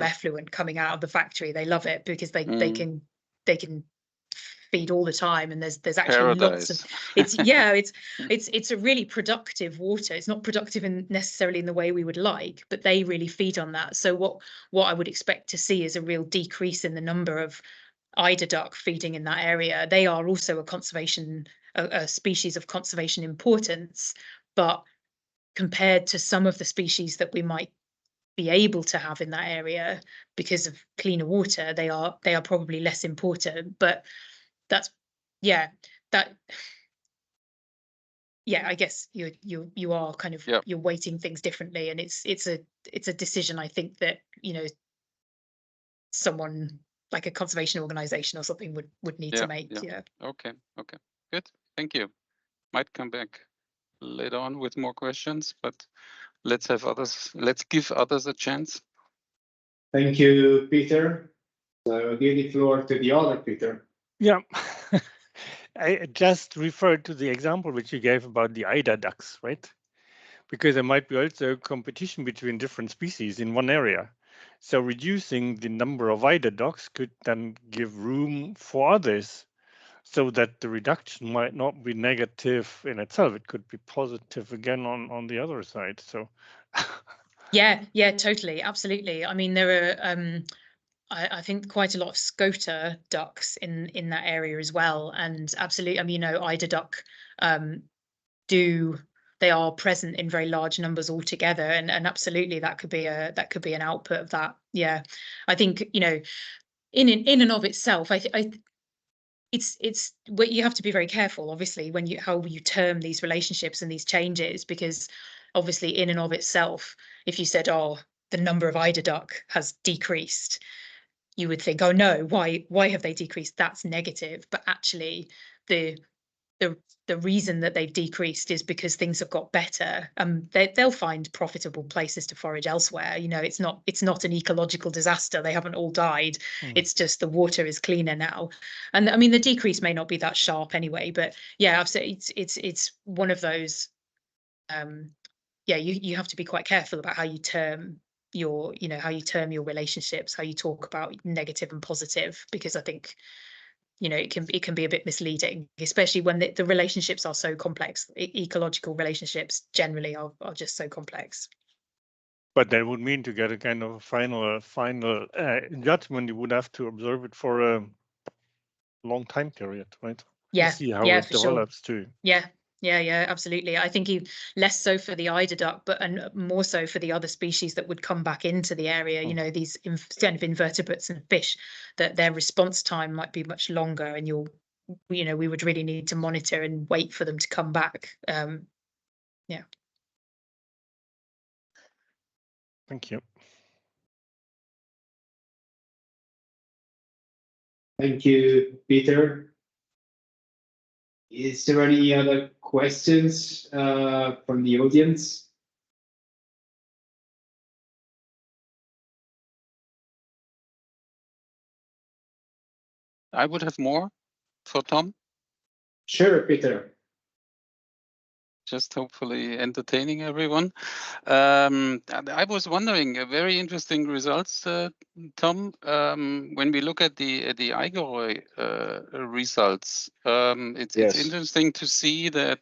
effluent coming out of the factory. They love it because they can feed all the time, and there's actually Paradise. lots of it's a really productive water. It's not productive necessarily in the way we would like, but they really feed on that. So what I would expect to see is a real decrease in the number of eider duck feeding in that area. They are also a species of conservation importance, but compared to some of the species that we might be able to have in that area because of cleaner water, they are probably less important. But that's I guess you are kind of you're weighting things differently, and it's a decision, I think, that someone like a conservation organization or something would need to make. Okay, good, thank you. Might come back later on with more questions, but let's give others a chance. Thank you, Peter. So I'll give the floor to the other Peter. Yeah, I just referred to the example which you gave about the eider ducks, right? Because there might be also competition between different species in one area. So reducing the number of eider ducks could then give room for others, so that the reduction might not be negative in itself. It could be positive again on the other side. So yeah, totally, absolutely. I mean, there are I think quite a lot of scoter ducks in that area as well, and absolutely, I mean, eider duck they are present in very large numbers altogether, and absolutely that could be an output of that. Yeah, I think in and of itself, it's what you have to be very careful, obviously, how you term these relationships and these changes, because obviously in and of itself, if you said, oh, the number of eider duck has decreased, you would think, oh no, why have they decreased? That's negative. But actually the reason that they've decreased is because things have got better. They'll find profitable places to forage elsewhere. It's not an ecological disaster. They haven't all died. It's just the water is cleaner now. And I mean, the decrease may not be that sharp anyway, but yeah, absolutely, it's one of those. You have to be quite careful about how you term your relationships, how you talk about negative and positive, because I think it can be a bit misleading, especially when the relationships are so complex. Ecological relationships generally are just so complex. But that would mean to get a kind of final judgment, you would have to observe it for a long time period, right? Yeah, To see how yeah, it for sure. develops too. Yeah, absolutely. I think less so for the eider duck, and more so for the other species that would come back into the area. You know, these kind of invertebrates and fish, that their response time might be much longer, and we would really need to monitor and wait for them to come back. Yeah. Thank you. Thank you, Peter. Is there any other questions from the audience? I would have more for Tom. Sure, Peter. Just hopefully entertaining everyone. I was wondering, very interesting results, Tom. When we look at the Eigerøy results, it's interesting to see that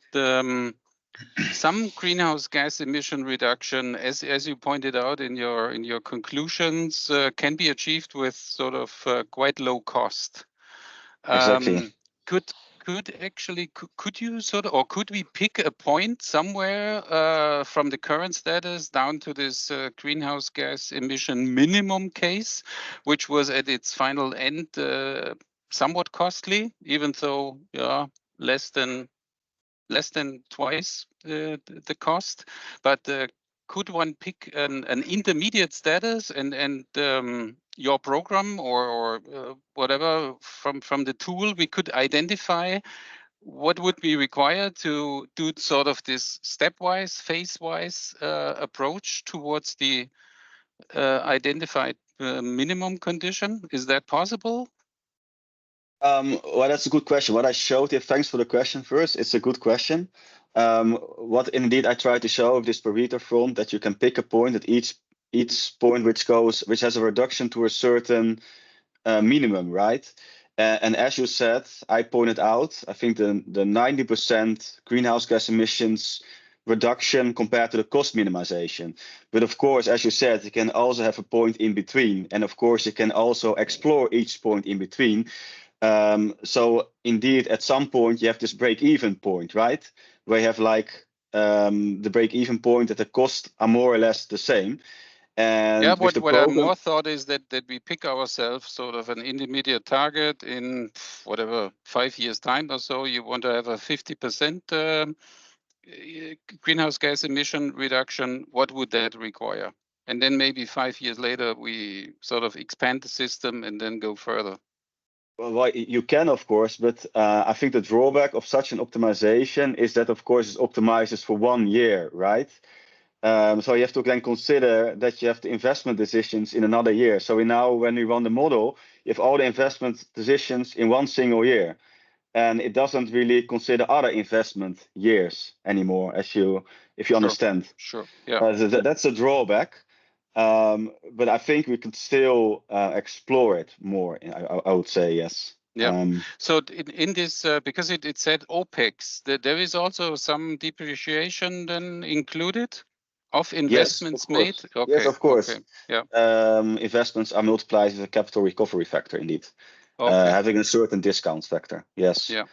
some greenhouse gas emission reduction, as you pointed out in your conclusions, can be achieved with sort of quite low cost. Exactly. Could you sort of, or could we pick a point somewhere from the current status down to this greenhouse gas emission minimum case, which was at its final end somewhat costly, even though less than twice the cost, but could one pick an intermediate status and your program or whatever from the tool we could identify what would be required to do sort of this stepwise, phase-wise approach towards the identified minimum condition? Is that possible? Well, that's a good question. What I showed here, thanks for the question first. It's a good question. What indeed I tried to show with this Pareto front, that you can pick a point at each point which has a reduction to a certain minimum, right? And as you said, I pointed out, I think the 90% greenhouse gas emissions reduction compared to the cost minimization. But of course, as you said, you can also have a point in between. And of course, you can also explore each point in between. So indeed, at some point, you have this break-even point, right? Where you have like the break-even point that the costs are more or less the same. And what I more thought is that we pick ourselves sort of an intermediate target in whatever 5 years time or so. You want to have a 50% greenhouse gas emission reduction. What would that require? And then maybe 5 years later we sort of expand the system and then go further. Well, you can, of course, but I think the drawback of such an optimization is that, of course, it optimizes for 1 year, right? So you have to then consider that you have the investment decisions in another year. So when we run the model, you have all the investment decisions in one single year, and it doesn't really consider other investment years anymore, if you understand. Sure. Yeah. That's a drawback. But I think we could still explore it more. I would say yes. Yeah. So in this, because it said OPEX, there is also some depreciation then included of investments made. Okay. Yes, of course. Okay. Yeah. Investments are multiplied with a capital recovery factor, indeed. Okay. Having a certain discount factor. Yes. Yeah.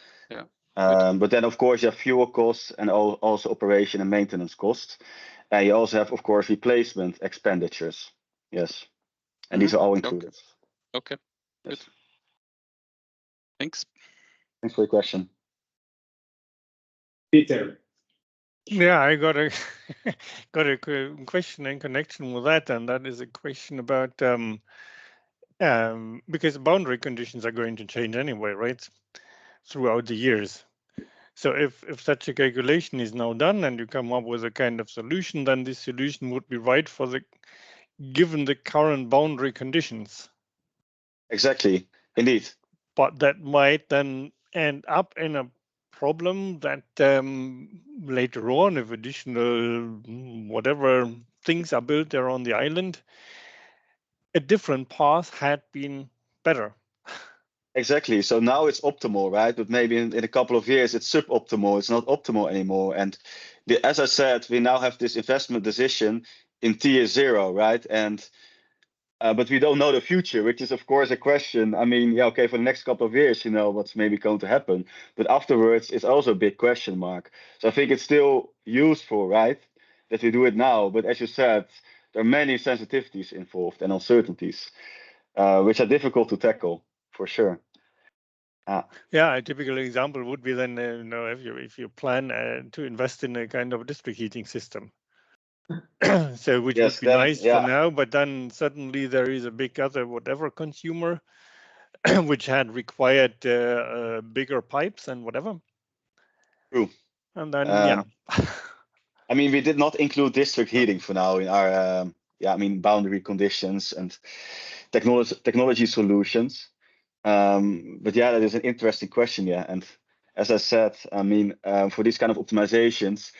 But then, of course, you have fuel costs and also operation and maintenance costs. And you also have, of course, replacement expenditures. Yes. And these are all included. Okay. Good. Yes. Thanks. Thanks for your question. Peter. Yeah, I got a question in connection with that, and that is a question about because boundary conditions are going to change anyway, right? Throughout the years. So if such a calculation is now done and you come up with a kind of solution, then this solution would be right for given the current boundary conditions. Exactly, indeed. But that might then end up in a problem that later on, if additional whatever things are built there on the island, a different path had been better. Exactly. So now it's optimal, right? But maybe in a couple of years, it's suboptimal. It's not optimal anymore. And as I said, we now have this investment decision in T is 0, right? And but we don't know the future, which is of course a question. I mean, yeah, okay, for the next couple of years, you know, what's maybe going to happen, but afterwards it's also a big question mark. So I think it's still useful, right, that we do it now. But as you said, there are many sensitivities involved and uncertainties, which are difficult to tackle for sure. Yeah, a typical example would be then, you know, if you plan to invest in a kind of district heating system. So which Yes, would be then, nice yeah. for now, but then suddenly there is a big other whatever consumer which had required bigger pipes and whatever. True. And then I mean, we did not include district heating for now in our boundary conditions and technology solutions. But yeah, that is an interesting question. Yeah, and as I said, I mean, for these kind of optimizations,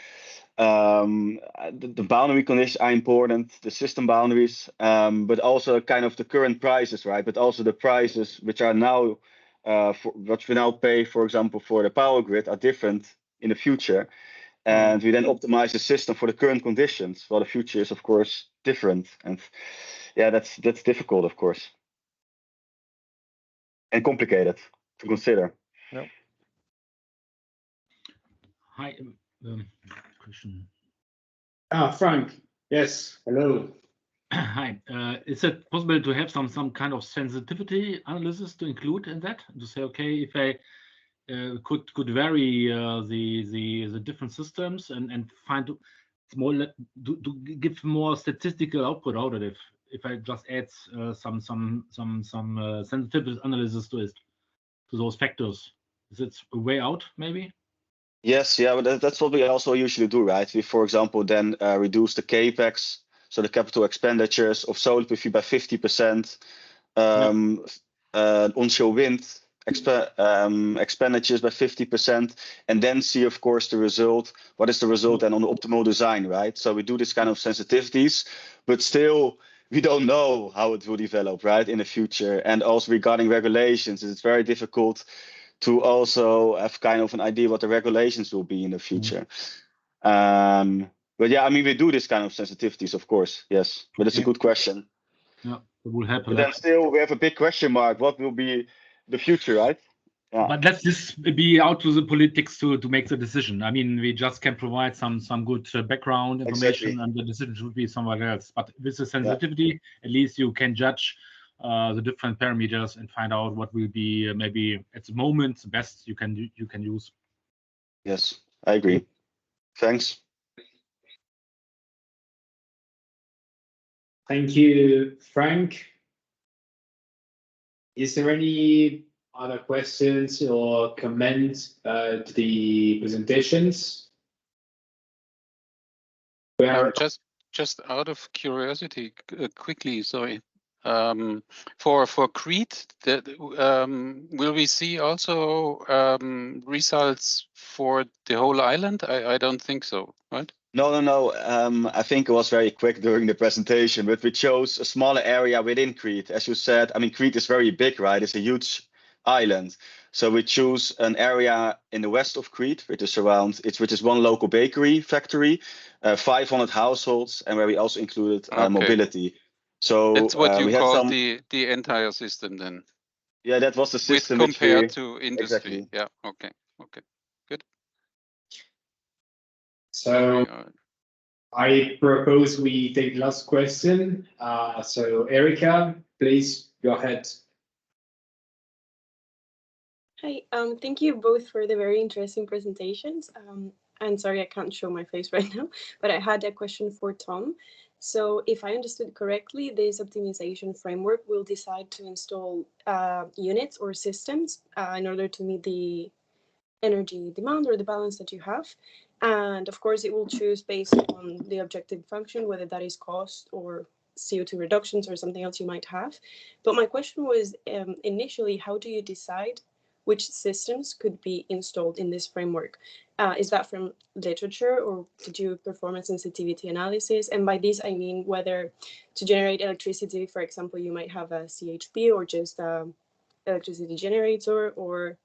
the boundary conditions are important, the system boundaries, but also kind of the current prices, right? But also the prices which are now, for what we now pay, for example, for the power grid, are different in the future. And we then optimize the system for the current conditions, while the future is, of course, different. And yeah, that's difficult, of course, and complicated to consider. No. Hi, question. Frank. Yes. Hello. Hi. Is it possible to have some kind of sensitivity analysis to include in that? To say, okay, if I could vary the different systems and find more to give more statistical output out of it. If I just add some sensitivity analysis to it, to those factors, is it a way out maybe? Yes, yeah, but that's what we also usually do, right? We, for example, then reduce the capex, so the capital expenditures of solar PV by 50%, onshore wind expenditures by 50%, and then see, of course, the result. What is the result and on the optimal design, right? So we do this kind of sensitivities, but still we don't know how it will develop, right, in the future. And also regarding regulations, it's very difficult to also have kind of an idea what the regulations will be in the future. But yeah, I mean, we do this kind of sensitivities, of course, yes. But it's a good question. Yeah, it will help a But lot. then still, we have a big question mark. What will be the future, right? Yeah. But let's just be out to the politics to make the decision. I mean, we just can provide some good background information, Exactly. and the decision should be somewhere else. But with the sensitivity, at least you can judge the different parameters and find out what will be maybe at the moment the best you can use. Yes, I agree. Thanks. Thank you, Frank. Is there any other questions or comments to the presentations? Just out of curiosity, quickly, sorry. For Crete, will we see also results for the whole island? I don't think so, right? No. I think it was very quick during the presentation, but we chose a smaller area within Crete. As you said, I mean, Crete is very big, right? It's a huge island. So we choose an area in the west of Crete, which is one local bakery factory, 500 households, and where we also included mobility. So that's what you call the entire system then. Yeah, that was the system compared to industry. Exactly. Yeah. Okay. Good. So I propose we take last question. So Erica, please go ahead. Hi, thank you both for the very interesting presentations. And sorry, I can't show my face right now, but I had a question for Tom. So if I understood correctly, this optimization framework will decide to install units or systems in order to meet the energy demand or the balance that you have. And of course, it will choose based on the objective function, whether that is cost or CO2 reductions or something else you might have. But my question was initially, how do you decide which systems could be installed in this framework? Is that from literature, or did you perform a sensitivity analysis? And by this, I mean whether to generate electricity, for example, you might have a CHP or just electricity generator or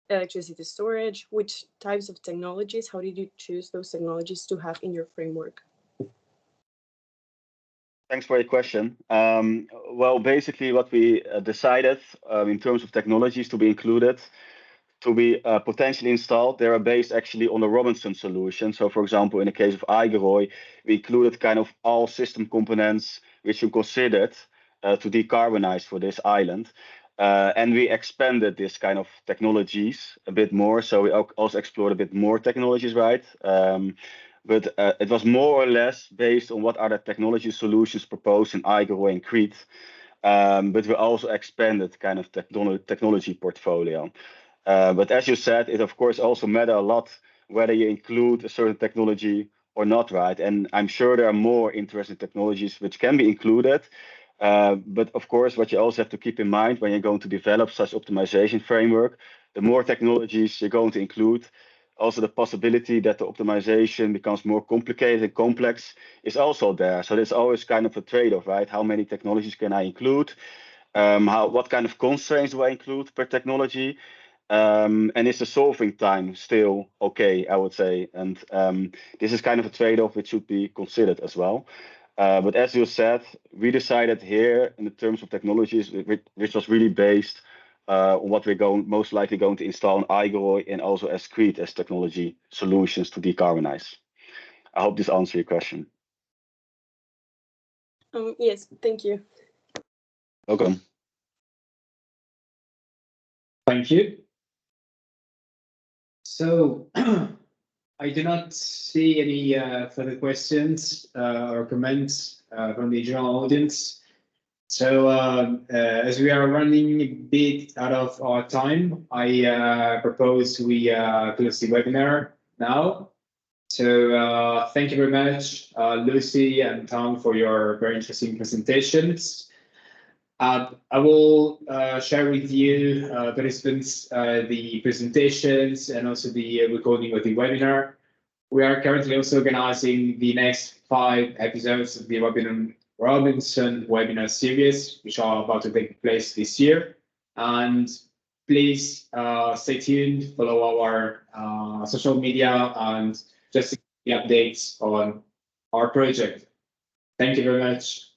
electricity storage. Which types of technologies, how did you choose those technologies to have in your framework? Thanks for your question. Well, basically what we decided in terms of technologies to be included, to be potentially installed, they are based actually on the Robinson solution. So for example, in the case of Eigerøy, we included kind of all system components which we considered to decarbonize for this island. And we expanded this kind of technologies a bit more. So we also explored a bit more technologies, right? But it was more or less based on what are the technology solutions proposed in Eigerøy and Crete. But we also expanded kind of technology portfolio. But as you said, it of course also matter a lot whether you include a certain technology or not, right? And I'm sure there are more interesting technologies which can be included. But of course, what you also have to keep in mind when you're going to develop such optimization framework, the more technologies you're going to include, also the possibility that the optimization becomes more complicated and complex is also there. So there's always kind of a trade-off, right? How many technologies can I include? What kind of constraints do I include per technology? And is the solving time still okay, I would say? And this is kind of a trade-off which should be considered as well. But as you said, we decided here in the terms of technologies, which was really based on what we're most likely going to install in Eigerøy and also as Crete as technology solutions to decarbonize. I hope this answers your question. Yes, thank you. Welcome. Thank you. So I do not see any further questions or comments from the general audience. So as we are running a bit out of our time, I propose we close the webinar now. So thank you very much, Lucy and Tom, for your very interesting presentations. I will share with you, participants, the presentations and also the recording of the webinar. We are currently also organizing the next 5 episodes of the Robinson webinar series, which are about to take place this year. And please stay tuned, follow our social media, and just the updates on our project. Thank you very much.